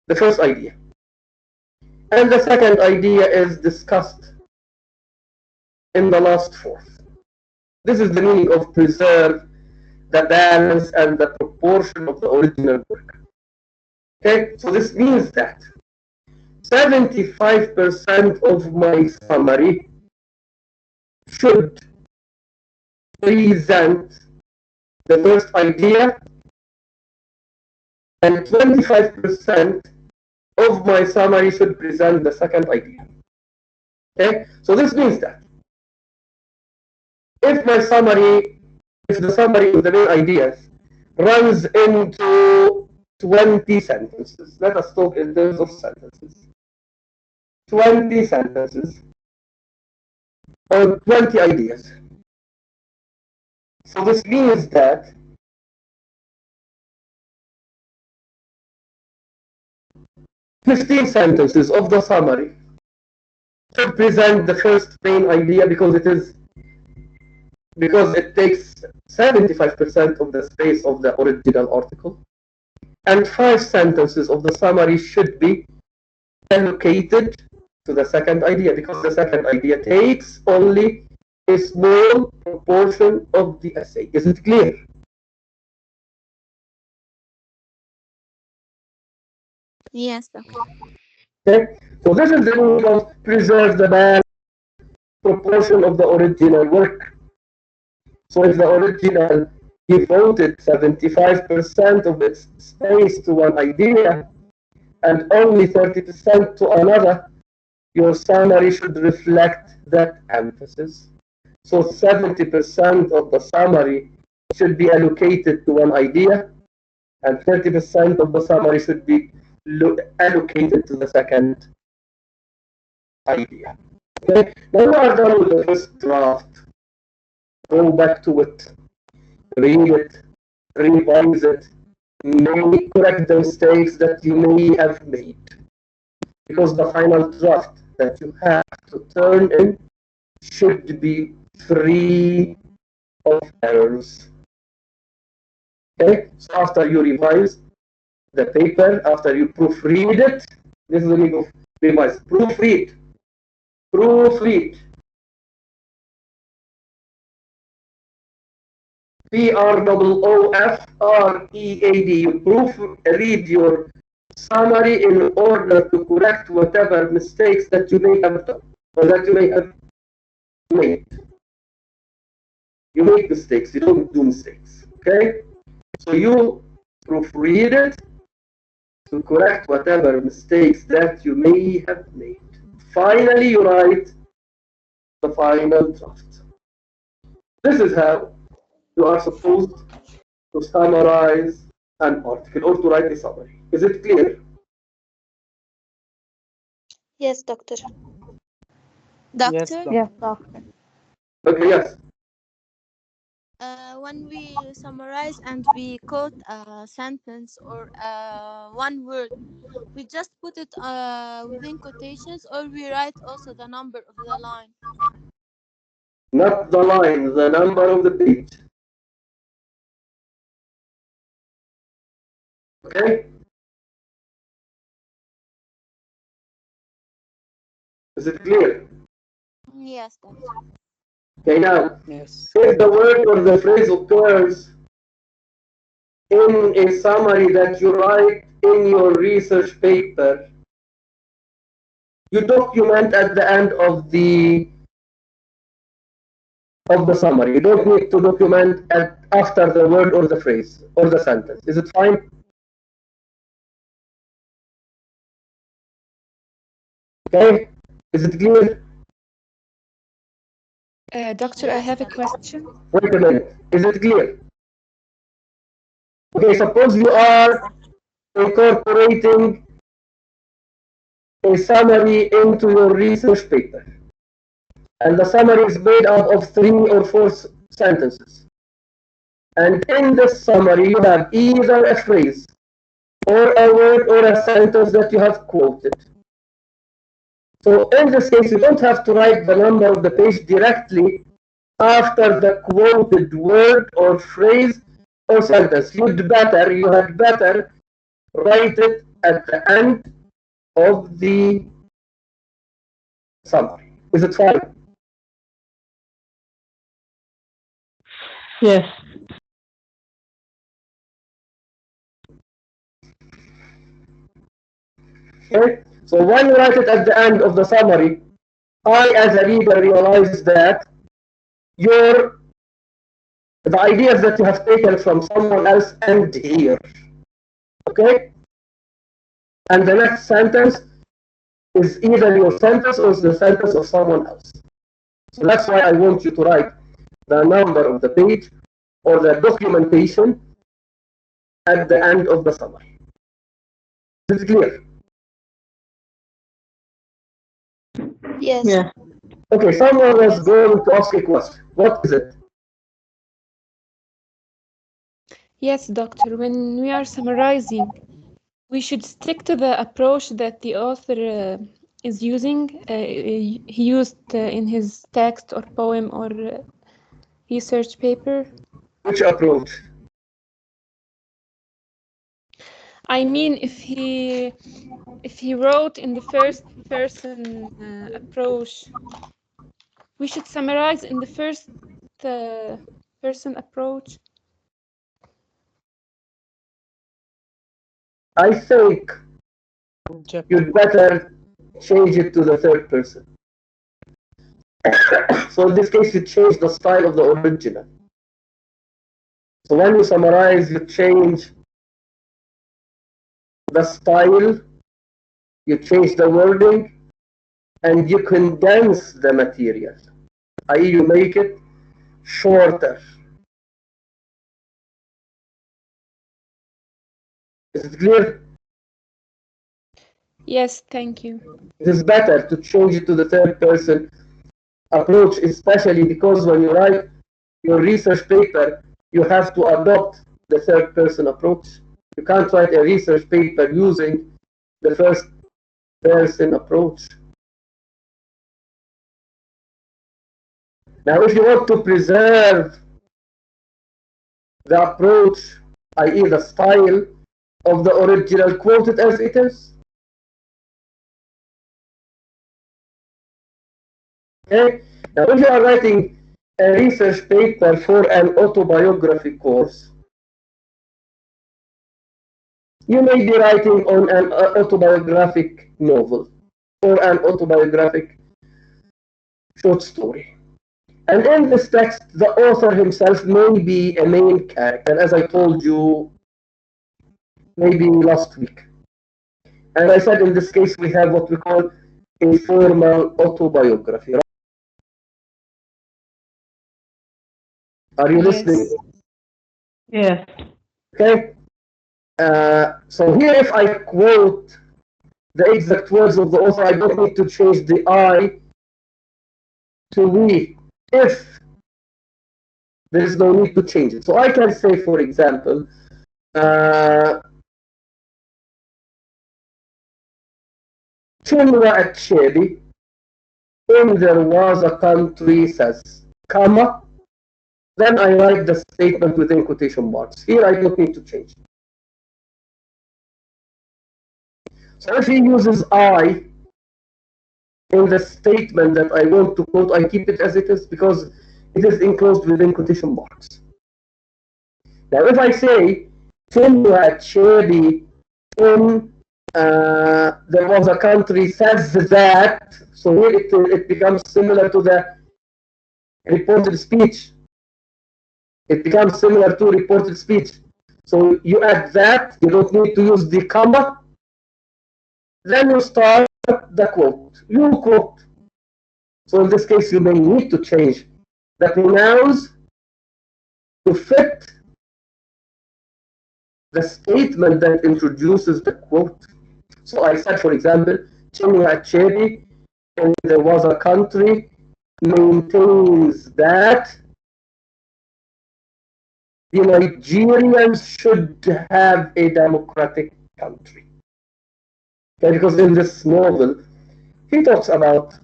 the first idea. And the second idea is discussed in the last fourth. This is the meaning of preserve the balance and the proportion of the original work. Okay, so this means that 75% of my summary should present the first idea, and 25% of my summary should present the second idea. Okay, so this means that if the summary of the main ideas runs into 20 sentences, let us talk in terms of sentences. 20 sentences or 20 ideas. So this means that 15 sentences of the summary should present the first main idea because it takes 75% of the space of the original article, and 5 sentences of the summary should be allocated to the second idea because the second idea takes only a small proportion of the essay. Is it clear? Yes, doctor. Okay, so this is the rule of preserve the balance proportion of the original work. So if the original devoted 75% of its space to one idea and only 30% to another, your summary should reflect that emphasis. So 70% of the summary should be allocated to one idea, and 30% of the summary should be allocated to the second idea. Okay, now we are done with the first draft. Go back to it, read it, revise it, correct the mistakes that you may have made. Because the final draft that you have to turn in should be free of errors. Okay, so after you revise the paper, after you proofread it, this is the meaning of revise. Proofread. Proofread. PROOFREAD. You proofread your summary in order to correct whatever mistakes that you may have done or that you may have made. You make mistakes, you don't do mistakes, okay? So you proofread it to correct whatever mistakes that you may have made. Finally, you write the final draft. This is how you are supposed to summarize an article or to write a summary. Is it clear? Yes, doctor. Yes, Doctor, Yes, doctor. Okay, yes. when we summarize and we quote a sentence or one word, we just put it within quotations, or we write also the number of the line. Not the line, the number of the page. Okay? Is it clear? Yes, doctor. Okay, now, yes, if the word or the phrase occurs in a summary that you write in your research paper, you document at the end of the summary. You don't need to document after the word or the phrase or the sentence. Is it fine? Okay? Is it clear? Doctor, I Yes, have a doctor. question. Wait a minute. Is it clear? Okay, suppose you are incorporating a summary into your research paper, and the summary is made up of 3 or 4 sentences. And in this summary, you have either a phrase or a word or a sentence that you have quoted. So in this case, you don't have to write the number of the page directly after the quoted word or phrase or sentence. You had better write it at the end of the summary. Is it fine? Yes. Okay? So when you write it at the end of the summary, I as a reader realize that the ideas that you have taken from someone else end here. Okay? And the next sentence is either your sentence or the sentence of someone else. So that's why I want you to write the number of the page or the documentation at the end of the summary. Is it clear? Yes. Yeah. Okay, someone was going to ask a question. What is it? Yes, doctor, when we are summarizing, we should stick to the approach that the author is using. He used in his text or poem or research paper. Which approach? I mean, if he wrote in the first person approach, we should summarize in the first person approach. I think you'd better change it to the third person. So in this case, you change the style of the original. So when you summarize, you change the style, you change the wording, and you condense the material, i.e. you make it shorter. Is it clear? Yes, thank you. It is better to change it to the third person approach, especially because when you write your research paper, you have to adopt the third person approach. You can't write a research paper using the first person approach. Now, if you want to preserve the approach, i.e. the style of the original, quote it as it is. Okay? Now, if you are writing a research paper for an autobiography course, you may be writing on an autobiographic novel or an autobiographic short story. And in this text, the author himself may be a main character, as I told you maybe last week. And I said in this case we have what we call a formal autobiography. Are you listening? Yes. Okay. So here, if I quote the exact words of the author, I don't need to change the I to we if there is no need to change it. So I can say, for example, Chinua Achebe in There Was a Country says, comma, then I write the statement within quotation marks. Here I don't need to change. So if he uses I in the statement that I want to quote, I keep it as it is because it is enclosed within quotation marks. Now if I say Chinua Achebe in There Was a Country says that, so here it becomes similar to the reported speech. It becomes similar to reported speech. So you add that, you don't need to use the comma, then you start the quote. You quote. So in this case, you may need to change the pronouns to fit the statement that introduces the quote. So I said, for example, Chinua Achebe in There Was a Country maintains that the Nigerians should have a democratic country. Okay, because in this novel, he talks about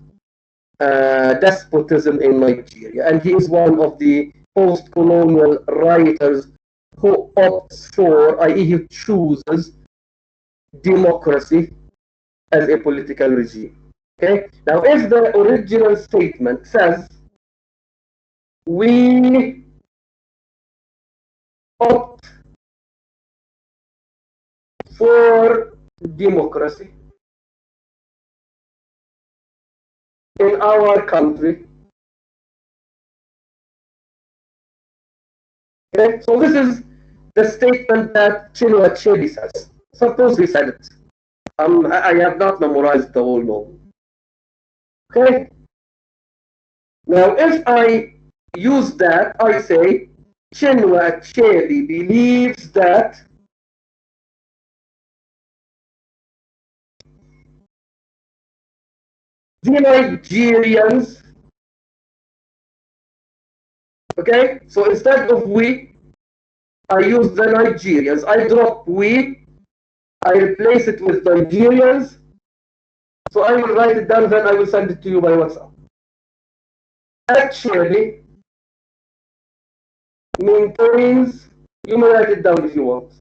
despotism in Nigeria, and he is one of the post-colonial writers who opts for, i.e., he chooses democracy as a political regime. Okay. Now, if the original statement says we opt for democracy in our country. Okay, so this is the statement that Chinua Achebe says. Suppose he said it. I have not memorized the whole novel. Okay. Now, if I use that, I say Chinua Achebe believes that the Nigerians. Okay, so instead of we, I use the Nigerians. I drop we, I replace it with Nigerians. So I will write it down, then I will send it to you by WhatsApp. Actually, maintains, you may write it down if you want,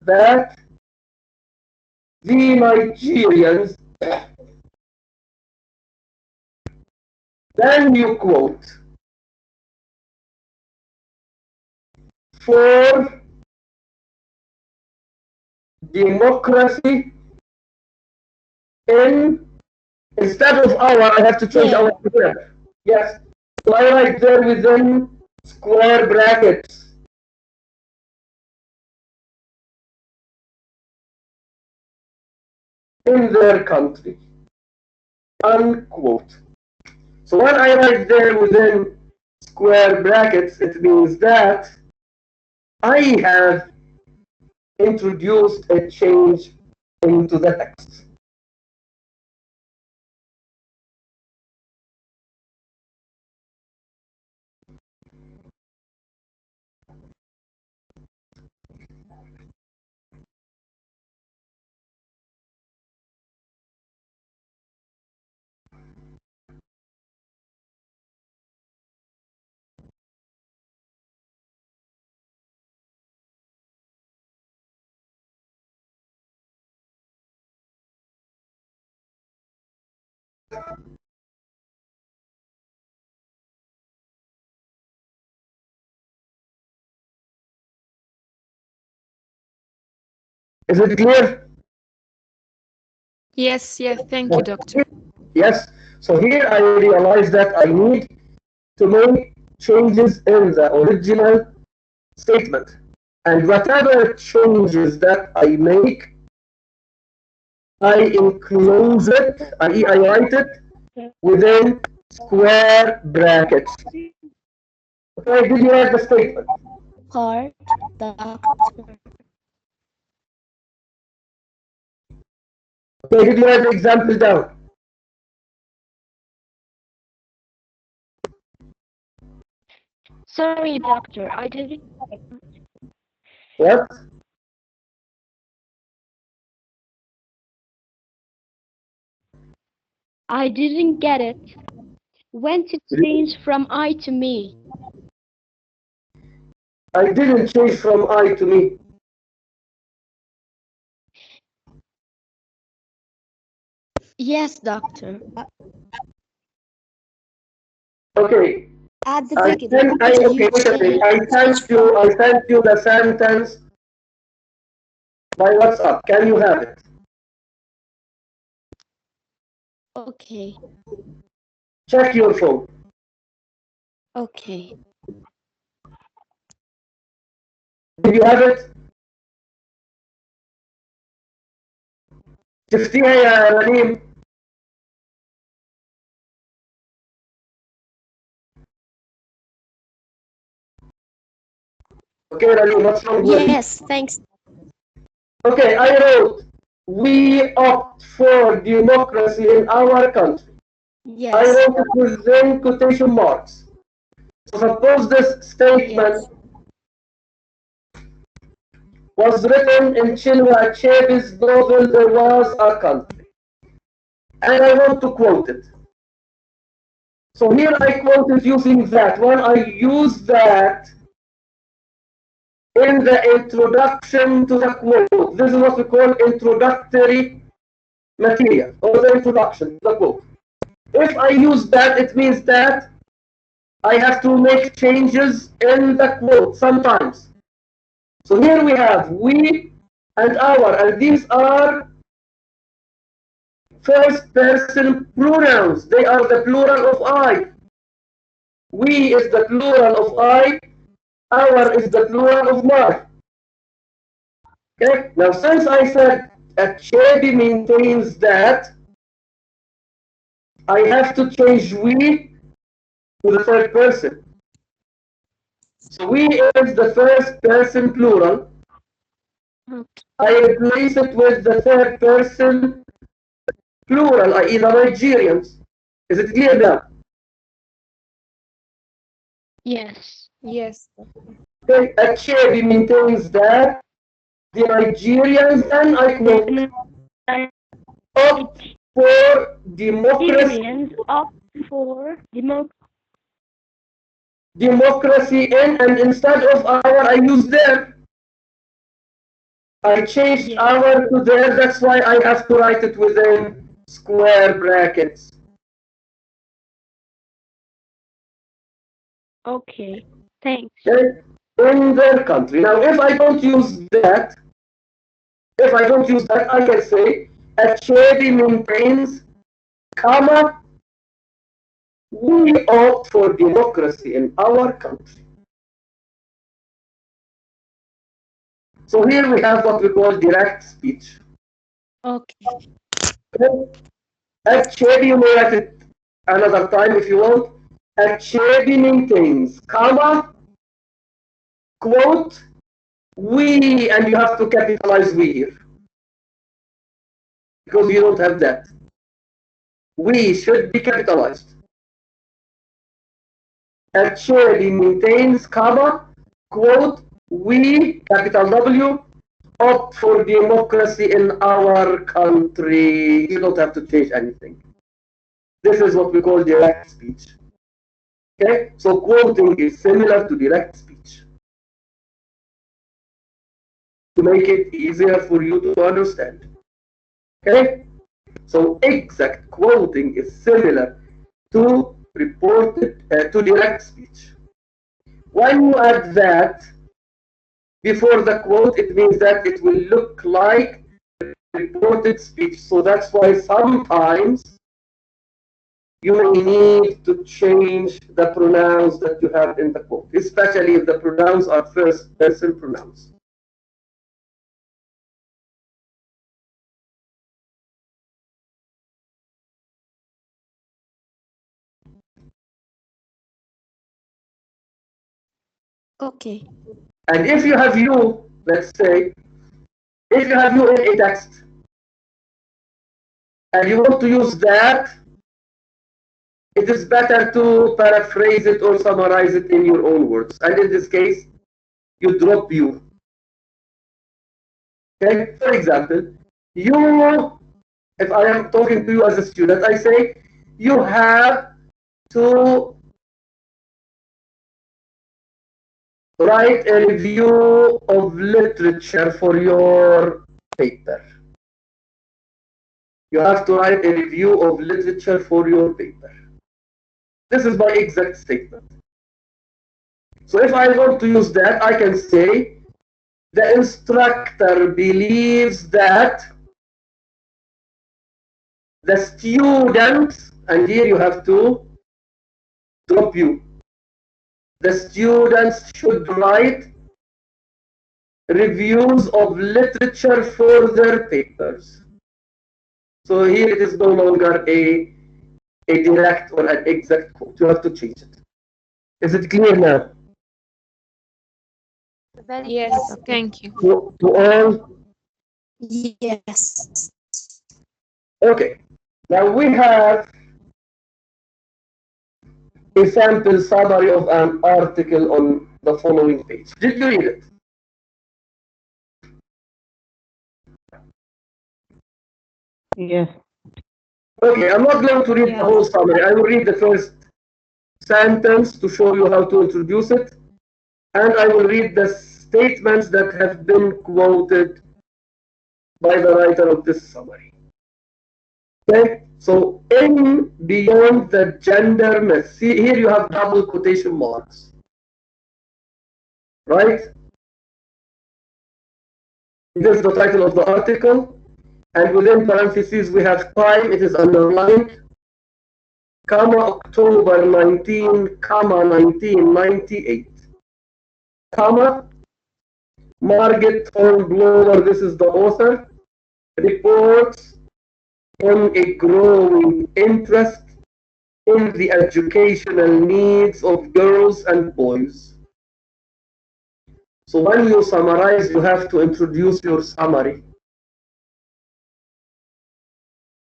that the Nigerians, then you quote, for democracy in, instead of our, I have to change our verb. Yes. So I write there within square brackets. In their country. Unquote. So when I write there within square brackets, it means that I have introduced a change into the text. Is it clear? Yes, thank you, doctor. Yes. So here I realize that I need to make changes in the original statement. And whatever changes that I make, I enclose it, i.e. I write it within square brackets. Okay, did you write the statement? Part, doctor. Okay, did you write the example down? Sorry, doctor, I didn't. What? I didn't get it. When to change from I to me? I didn't change from I to me. Yes, doctor. Okay. At the Okay, beginning, wait a you minute. say I sent you the sentence by WhatsApp. Can you have it? okay, Check your phone. okay. Did you have it? شفتيها يا رنيم؟ Okay, Rani, what's wrong with it? Yes, thanks. Okay, I wrote, we opt for democracy in our country. I Yes, wrote it within quotation marks. So suppose this statement was written in Chinua Achebe's novel, There Was a Country. And I want to quote it. So here I quote it using that. When I use that in the introduction to the quote, this is what we call introductory material, or the introduction to the quote. If I use that, it means that I have to make changes in the quote sometimes. So here we have we and our, and these are first person pronouns. They are the plural of I. We is the plural of I, our is the plural of my. Okay, now since I said Achebi maintains that, I have to change we to the third person. So we is the first person plural. I replace it with the third person plural, i.e. the Nigerians. Is it clear now? yes, Yes. Okay, Achebi maintains that the Nigerians, and I quote, opt for democracy, opt for democracy in, and instead of our, I use their. I changed our to there, that's why I have to write it within square brackets. Okay, thanks. Okay? In their country. Now, if I don't use that, I can say Achebi maintains, comma, we opt for democracy in our country. So here we have what we call direct speech. Okay, Okay? Achebi, you may write it another time if you want. Achebi maintains, comma, quote, we, and you have to capitalize we here. Because you don't have that. We should be capitalized. Achebi maintains, comma, quote, we, capital W, opt for democracy in our country. You don't have to change anything. This is what we call direct speech. Okay, so quoting is similar to direct speech. To make it easier for you to understand. Okay, so exact quoting is similar to reported to direct speech. When you add that before the quote, it means that it will look like reported speech. So that's why sometimes you may need to change the pronouns that you have in the quote, especially if the pronouns are first person pronouns. Okay. And if you have you, let's say, if you have you in a text and you want to use that, it is better to paraphrase it or summarize it in your own words. And in this case, you drop you. Okay, for example, you, if I am talking to you as a student, I say, you have to write a review of literature for your paper. You have to write a review of literature for your paper. This is my exact statement. So if I want to use that, I can say, the instructor believes that the students, and here you have to drop you. The students should write reviews of literature for their papers. So here it is no longer a direct or an exact quote. You have to change it. Is it clear now? Very Yes, clear. thank you. To all? Yes. Okay. Now we have a sample summary of an article on the following page. Did you read it? Yes. Okay, I'm not going to read the whole summary. I will read the first sentence to show you how to introduce it, and I will read the statements that have been quoted by the writer of this summary. Okay, so in Beyond the Gender Myth, see here you have double quotation marks, right? This is the title of the article, and within parentheses we have time, it is underlined, comma October 19, comma 1998, comma Margaret Hornblower, this is the author, reports on a growing interest in the educational needs of girls and boys. So when you summarize, you have to introduce your summary.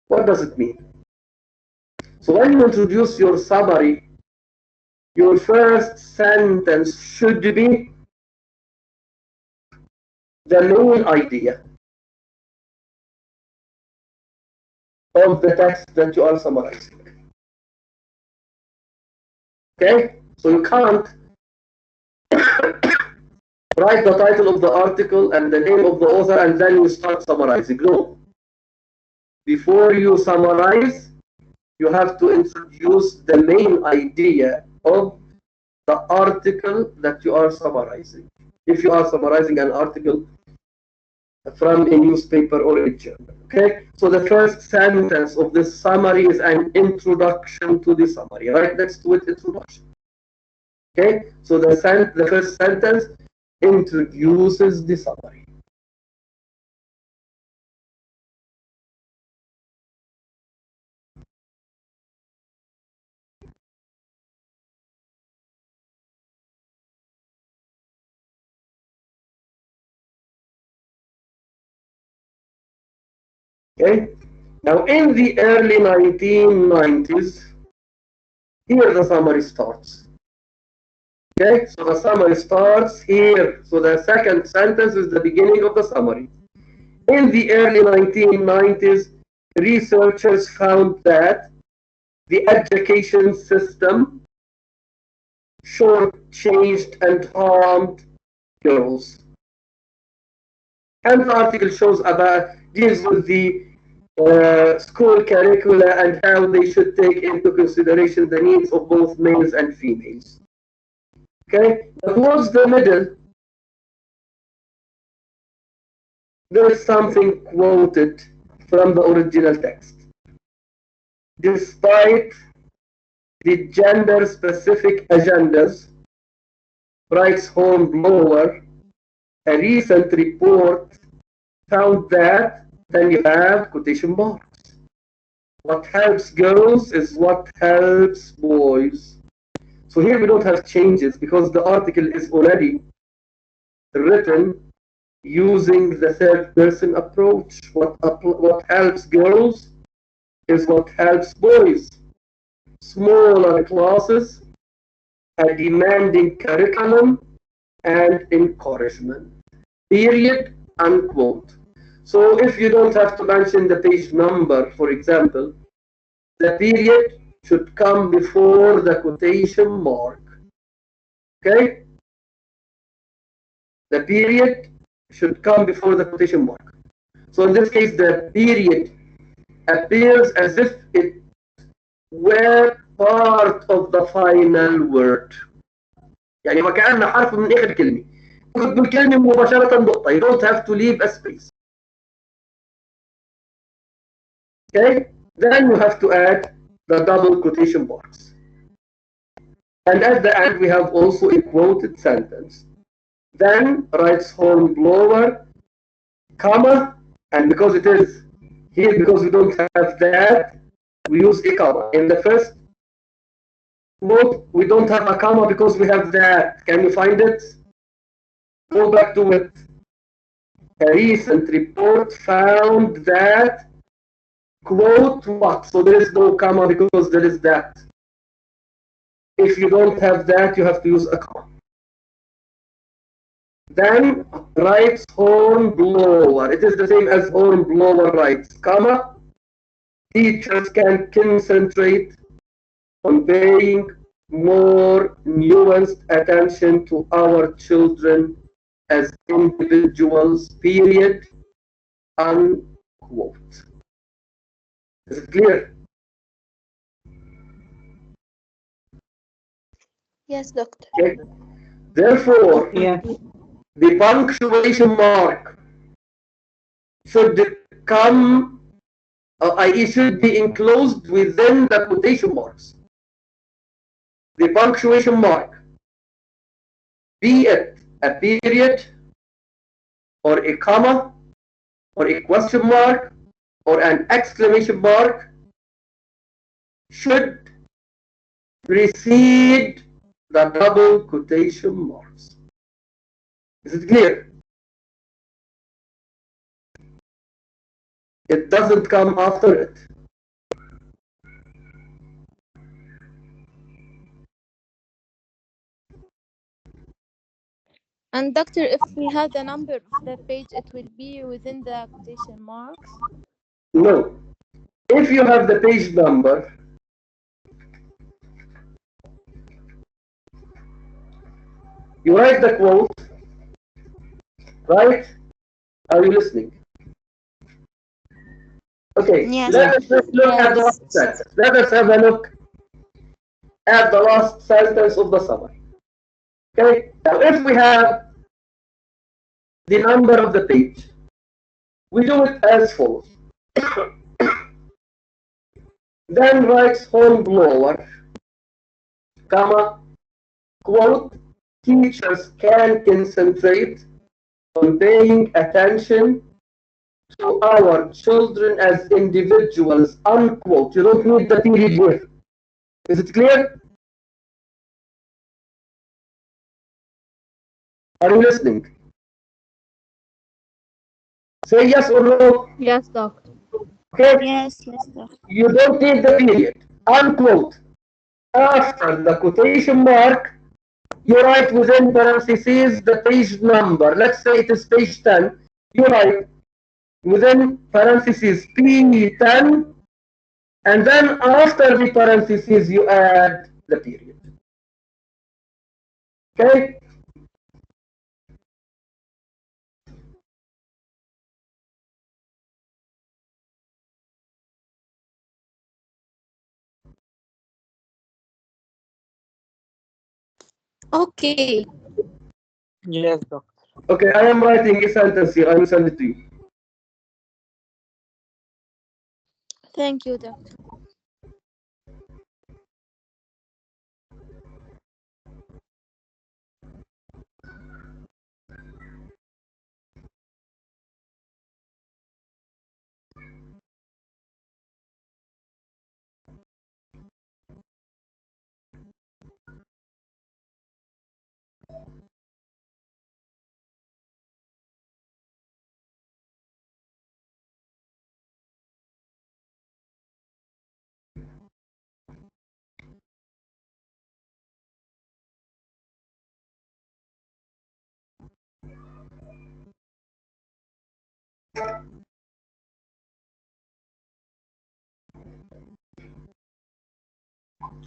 What does it mean? So when you introduce your summary, your first sentence should be the main idea of the text that you are summarizing. Okay? So you can't write the title of the article and the name of the author and then you start summarizing. No. Before you summarize, you have to introduce the main idea of the article that you are summarizing. If you are summarizing an article from a newspaper or a journal. Okay, so the first sentence of this summary is an introduction to the summary. Right next to it, introduction. Okay, so the first sentence introduces the summary. Okay, now in the early 1990s, here the summary starts. Okay, so the summary starts here. So the second sentence is the beginning of the summary. In the early 1990s, researchers found that the education system shortchanged and harmed girls. And the article deals with the school curricula and how they should take into consideration the needs of both males and females. Okay, towards the middle, there is something quoted from the original text. Despite the gender-specific agendas, writes Hornblower. A recent report found that then you have quotation marks. What helps girls is what helps boys. So here we don't have changes because the article is already written using the third person approach. What helps girls is what helps boys. Smaller classes, a demanding curriculum, and encouragement. Period, unquote. So if you don't have to mention the page number, for example, the period should come before the quotation mark. Okay? The period should come before the quotation mark. So in this case, the period appears as if it were part of the final word. يعني وكأن حرف من آخر كلمة. تكتب الكلمة مباشرة نقطة. You don't have to leave a space. Okay? Then you have to add the double quotation marks. And at the end, we have also a quoted sentence. Then writes Hornblower, comma, and because it is here, because we don't have that, we use a comma. In the first quote, we don't have a comma because we have that. Can you find it? Go back to it. A recent report found that, quote what? So there is no comma because there is that. If you don't have that, you have to use a comma. Then writes Hornblower. It is the same as Hornblower writes, comma. Teachers can concentrate on paying more nuanced attention to our children as individuals, period, unquote. Is it clear? Yes, doctor. Okay. Therefore, Yes. the punctuation mark should come, i.e. should be enclosed within the quotation marks. The punctuation mark, be it a period, or a comma, or a question mark, or an exclamation mark, should precede the double quotation marks. Is it clear? It doesn't come after it. And doctor, if we have the number of the page, it will be within the quotation marks? No. If you have the page number, you write the quote, right? Are you listening? Okay, Yes. let us just look at the last sentence. Let us have a look at the last sentence of the summary. Okay, now if we have the number of the page, we do it as follows. Then writes Hornblower, comma, quote, teachers can concentrate on paying attention to our children as individuals, unquote. You don't need the period here. Is it clear? Are you listening? Say yes or no. Yes, doctor. Okay? Yes, doctor. You don't need the period, unquote. After the quotation mark, you write within parentheses the page number. Let's say it is page 10. You write within parentheses P10, and then after the parentheses you add the period. Okay? Okay. Yes, doctor. Okay, I am writing a sentence here. I will send it to you. Thank you, doctor.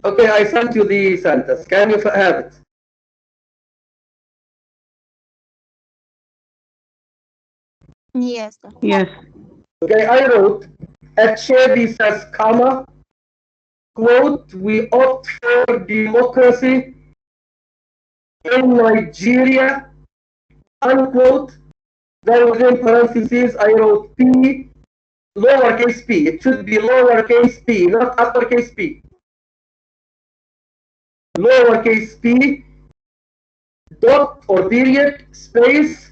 Okay, I sent you the sentence. Can you have it? Yes, doctor. Yes. Okay, I wrote, Achebi says, comma, quote, we opt for democracy in Nigeria, unquote. Then within parentheses, I wrote P, lowercase p. It should be lowercase p, not uppercase p. Lowercase p, dot or period, space,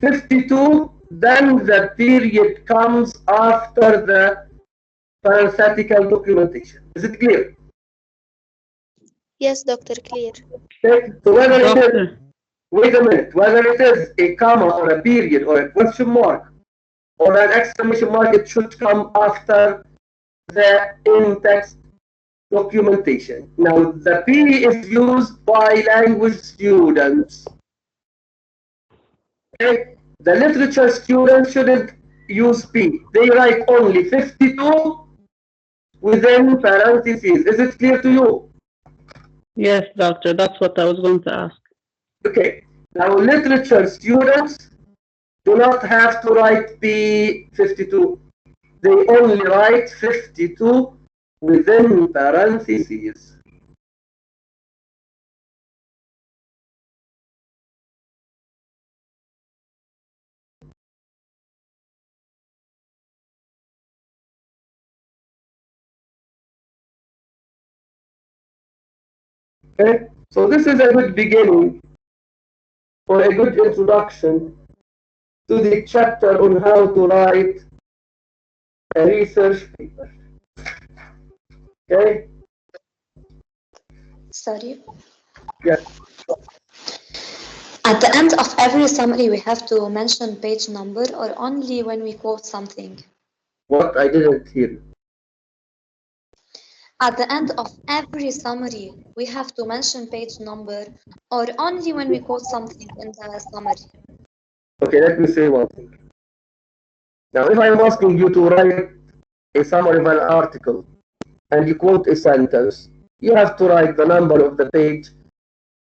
52, then the period comes after the parenthetical documentation. Is it clear? Yes, doctor, clear. Okay. So whether it is, Doctor. wait a minute, whether it is a comma or a period or a question mark or an exclamation mark, it should come after the in-text documentation. Now, the P is used by language students. Okay? The literature students shouldn't use P. They write only 52 within parentheses. Is it clear to you? Yes, doctor. That's what I was going to ask. Okay. Now, literature students do not have to write P52. They only write 52 within parentheses. Okay? So this is a good beginning or a good introduction to the chapter on how to write a research paper. Okay? Sorry. Yes. At the end of every summary, we have to mention page number or only when we quote something? What? I didn't hear you. At the end of every summary, we have to mention page number or only when we quote something in the summary? Okay, let me say one thing. Now, if I'm asking you to write a summary of an article and you quote a sentence, you have to write the number of the page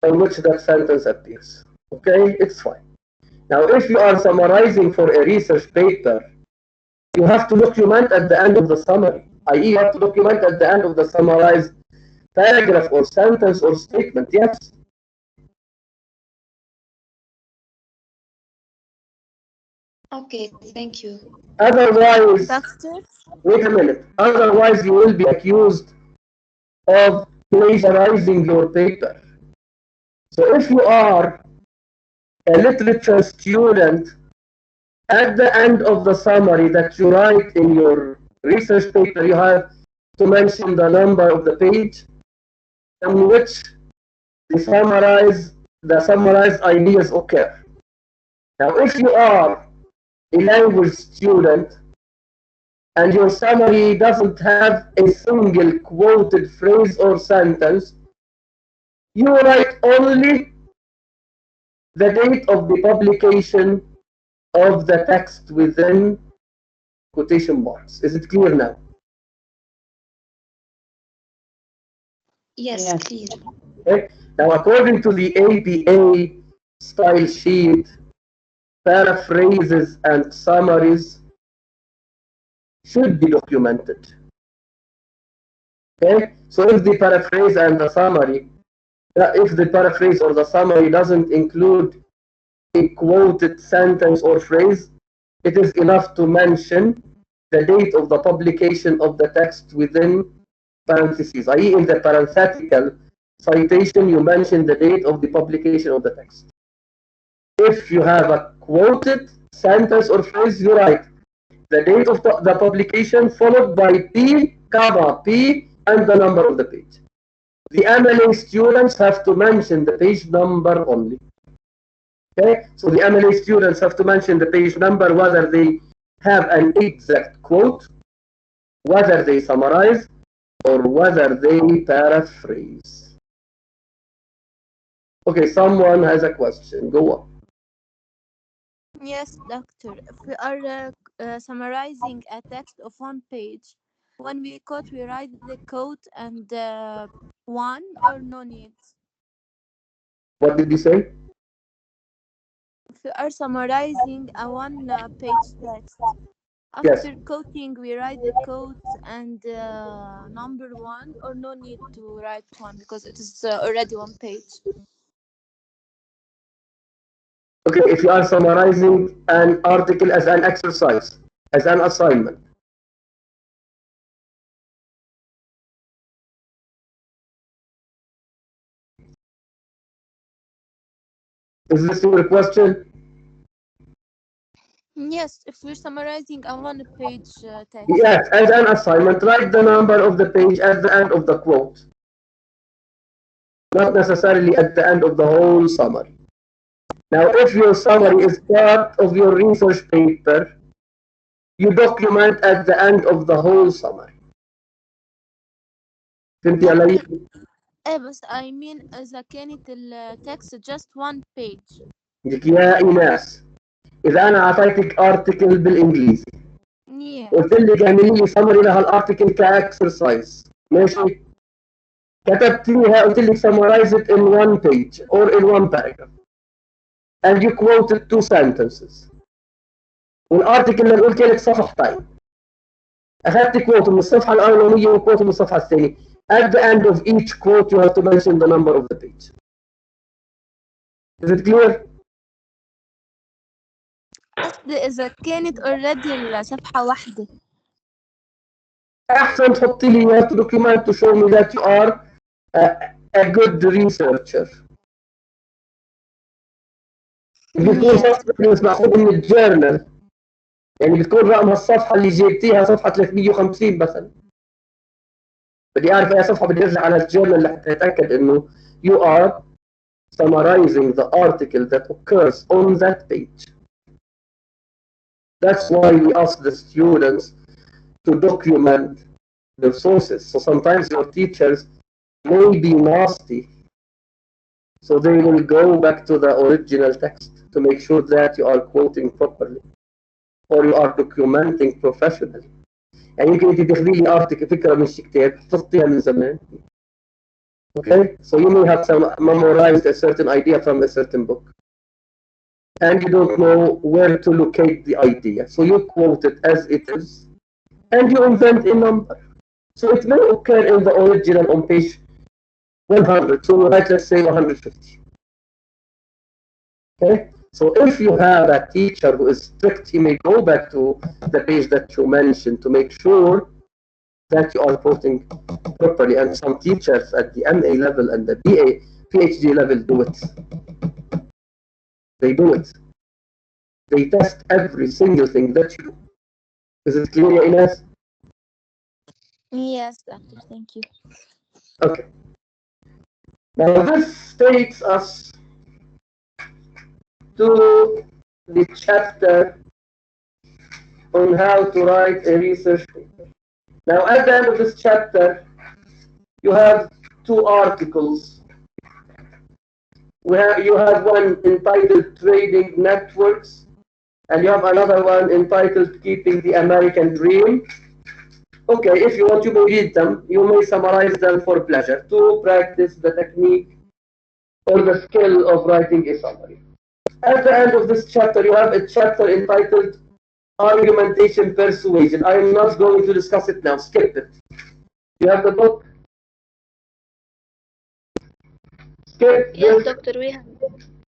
on which that sentence appears. Okay, it's fine. Now, if you are summarizing for a research paper, you have to document at the end of the summary, i.e., you have to document at the end of the summarized paragraph or sentence or statement. Yes. Okay, thank you. Otherwise, Doctor? wait a minute. Otherwise, you will be accused of plagiarizing your paper. So if you are a literature student, at the end of the summary that you write in your research paper, you have to mention the number of the page on which the summarized ideas occur. Now, if you are a language student and your summary doesn't have a single quoted phrase or sentence, you write only the date of the publication of the text within quotation marks. Is it clear now? Yes, Yes. clear. Okay. Now, according to the APA style sheet, paraphrases and summaries should be documented. Okay, so if the paraphrase and the summary, if the paraphrase or the summary doesn't include a quoted sentence or phrase, it is enough to mention the date of the publication of the text within parentheses, i.e., in the parenthetical citation, you mention the date of the publication of the text. If you have a quoted sentence or phrase, you write the date of the publication followed by P, comma, P, and the number of the page. The MLA students have to mention the page number only. Okay, so the MLA students have to mention the page number whether they have an exact quote, whether they summarize, or whether they paraphrase. Okay, someone has a question. Go on. Yes, doctor. If we are summarizing a text of one page, When we quote, we write the quote and one or no need. What did you say? If we are summarizing a one-page text, Yes. after quoting, we write the quote and number one, or no need to write one because it is already one page. Okay, if you are summarizing an article as an exercise, as an assignment. Is this your question? Yes, if we're summarizing a one-page text. Yes, as an assignment, write the number of the page at the end of the quote, not necessarily at the end of the whole summary. Now, if your summary is part of your research paper, you document at the end of the whole summary. فهمتي علي؟ بس I mean إذا كانت التكست just one page. لك يا إيناس، إذا أنا أعطيتك article بالإنجليزي قلت لك اعملي لي summary لها الارتكل كاكسرسايز، ماشي؟ كتبتيها قلت لك summarize it in one page or in one paragraph and you quoted two sentences. والارتكل اللي قلت لك صفحتين، اخذت كوت من الصفحه الاولانيه وكوت من الصفحه الثانيه. At the end of each quote you have to mention the number of the page. Is it clear? قصدي إذا كانت already الصفحة واحدة. أحسن تحطي لي you have to document to show me that you are a good researcher. بتكون صفحة مأخوذ من الجورنال، يعني بتكون رقم الصفحة اللي جبتيها صفحة 350 مثلا. بدي أعرف أي صفحة بدي أرجع على الجورنال لحتى أتأكد إنه you are summarizing the article that occurs on that page. That's why we ask the students to document their sources. So sometimes your teachers may be nasty, so they will go back to the original text to make sure that you are quoting properly or you are documenting professionally. يعني يمكن انت تاخذي لي ارتكل فكره من شي كتاب حفظتيها من زمان. Okay, so you may have some memorized a certain idea from a certain book, and you don't know where to locate the idea. So you quote it as it is, and you invent a number. So it may occur in the original on page 100. So you write, let's say, 150. Okay. So if you have a teacher who is strict, he may go back to the page that you mentioned to make sure that you are quoting properly. And some teachers at the MA level and the BA, PhD level do it. They do it. They test every single thing that you do. Is it clear, Ines? Yes, doctor, thank you. Okay. Now this takes us to the chapter on how to write a research paper. Now at the end of this chapter, you have two articles. You have one entitled Trading Networks, and you have another one entitled Keeping the American Dream. Okay, if you want to read them, you may summarize them for pleasure to practice the technique or the skill of writing a summary. At the end of this chapter, you have a chapter entitled Argumentation Persuasion. I am not going to discuss it now. Skip it. You have the book? Skip Yes, this. doctor, we have.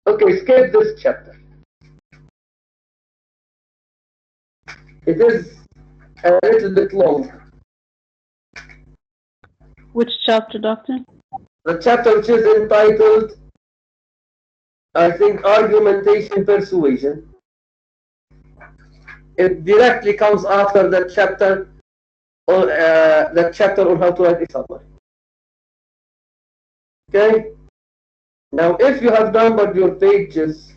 Okay, skip this chapter. It is a little bit long. Which chapter, Doctor? The chapter which is entitled, I think, Argumentation Persuasion. It directly comes after the chapter on how to write a summary. Okay? Now, if you have numbered your pages,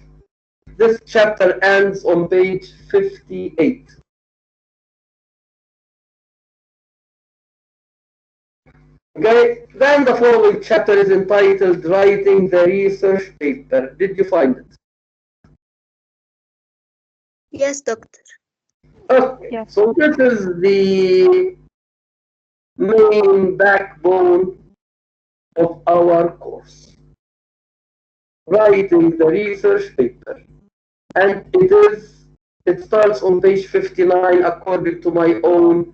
this chapter ends on page 58. Okay, then the following chapter is entitled Writing the Research Paper. Did you find it? Yes, doctor. Okay, Yes. so this is the main backbone of our course, writing the research paper. And it starts on page 59 according to my own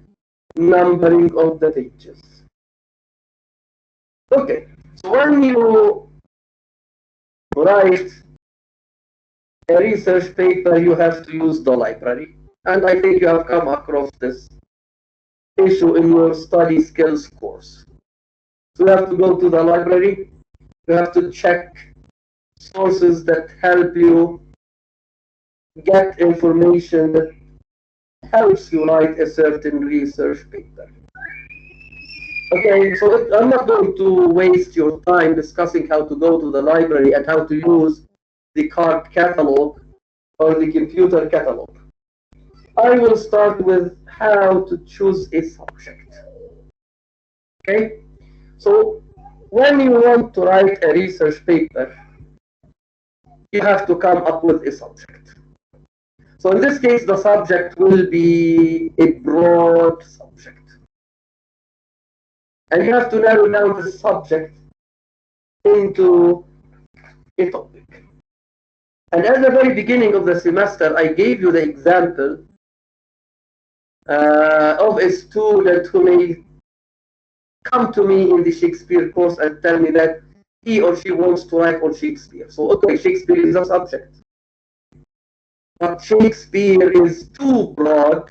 numbering of the pages. Okay, so when you write a research paper, you have to use the library. And I think you have come across this issue in your study skills course. So you have to go to the library, you have to check sources that help you get information that helps you write a certain research paper. Okay, so I'm not going to waste your time discussing how to go to the library and how to use the card catalog or the computer catalog. I will start with how to choose a subject. Okay, so when you want to write a research paper, you have to come up with a subject. So in this case, the subject will be a broad subject. And you have to narrow down the subject into a topic. And at the very beginning of the semester, I gave you the example of a student who may come to me in the Shakespeare course and tell me that he or she wants to write on Shakespeare. So, okay, Shakespeare is a subject. But Shakespeare is too broad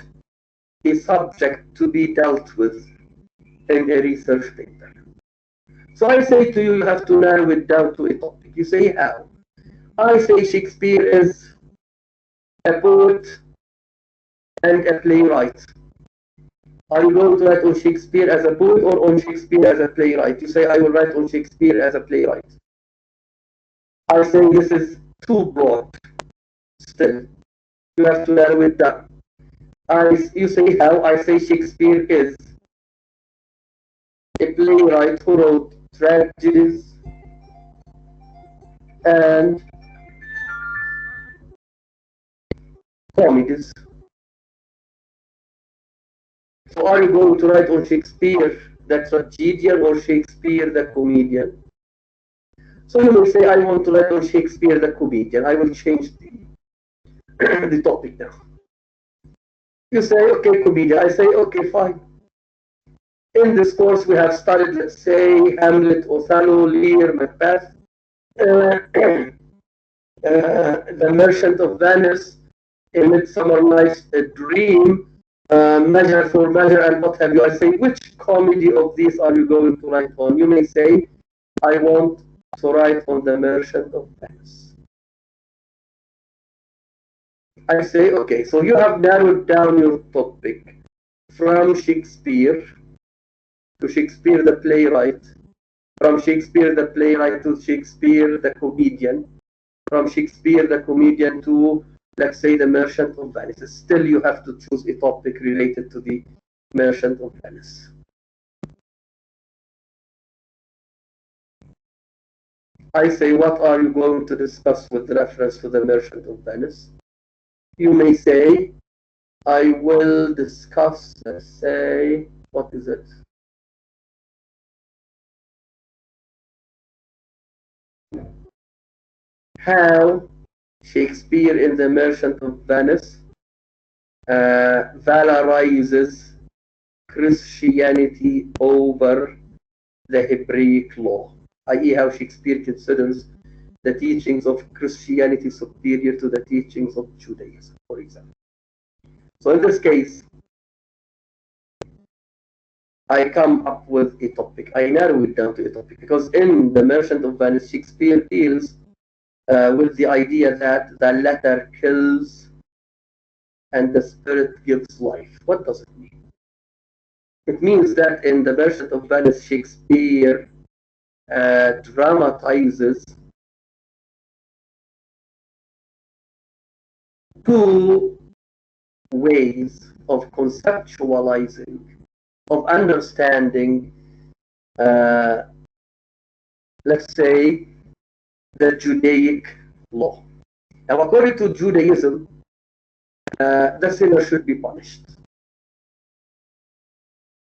a subject to be dealt with in a research paper. So I say to you, you have to narrow it down to a topic. You say how? I say Shakespeare is a poet and a playwright. Are you going to write on Shakespeare as a poet or on Shakespeare as a playwright? You say, I will write on Shakespeare as a playwright. I say this is too broad. Still, you have to narrow it down. You say how? I say Shakespeare is a playwright who wrote tragedies and comedies. So are you going to write on Shakespeare the tragedian or Shakespeare the comedian? So you will say, I want to write on Shakespeare the comedian. I will change the topic now. You say, okay, comedian. I say, okay, fine. In this course, we have studied, let's say, Hamlet, Othello, Lear, Macbeth, The Merchant of Venice, A Midsummer Night's Dream, Measure for Measure, and what have you. I say, which comedy of these are you going to write on? You may say, I want to write on The Merchant of Venice. I say, okay, so you have narrowed down your topic from Shakespeare to Shakespeare the playwright, from Shakespeare the playwright to Shakespeare the comedian, from Shakespeare the comedian to, let's say, The Merchant of Venice. Still, you have to choose a topic related to The Merchant of Venice. I say, what are you going to discuss with reference to The Merchant of Venice? You may say, I will discuss, let's say, what is it? How Shakespeare in The Merchant of Venice valorizes Christianity over the Hebraic law, i.e. how Shakespeare considers the teachings of Christianity superior to the teachings of Judaism, for example. So in this case, I come up with a topic. I narrow it down to a topic because in The Merchant of Venice, Shakespeare deals with the idea that the letter kills and the spirit gives life. What does it mean? It means that in The Merchant of Venice, Shakespeare dramatizes two ways of conceptualizing, of understanding, let's say, the Judaic law. Now, according to Judaism, the sinner should be punished.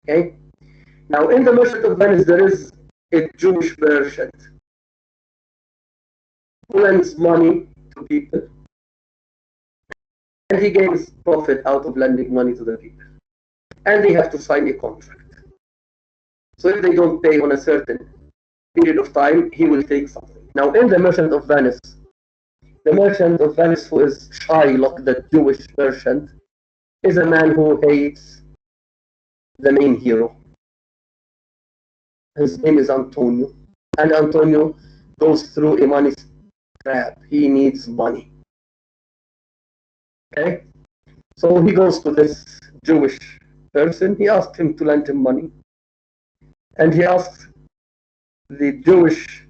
Okay? Now, in the Merchant of Venice, there is a Jewish merchant who lends money to people, and he gains profit out of lending money to the people. And they have to sign a contract. So if they don't pay on a certain period of time, he will take something. Now, in the Merchant of Venice, the Merchant of Venice who is Shylock, the Jewish merchant, is a man who hates the main hero. His name is Antonio. And Antonio goes through a money trap. He needs money. Okay? So he goes to this Jewish person. He asked him to lend him money. And he asks the Jewish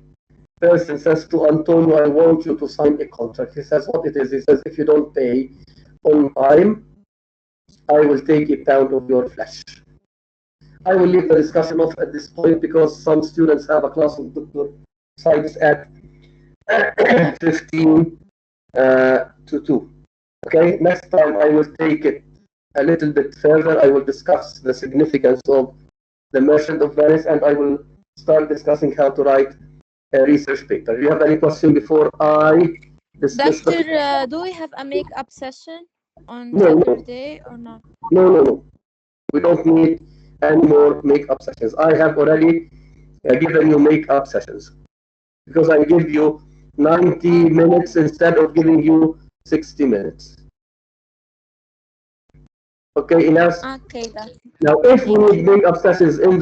person, says to Antonio, I want you to sign a contract. He says what it is. He says, if you don't pay on time, I will take a pound of your flesh. I will leave the discussion off at this point because some students have a class of Dr. Sykes at 15 to 2. Okay, next time I will take it a little bit further. I will discuss the significance of the Merchant of Venice, and I will start discussing how to write a research paper. Do you have any question before I discuss? Doctor, do we have a makeup session on No. Saturday or not? No. We don't need any more makeup sessions. I have already given you makeup sessions because I give you 90 minutes instead of giving you 60 minutes. Okay, Ines? Okay, doctor. Now, if we need makeup sessions in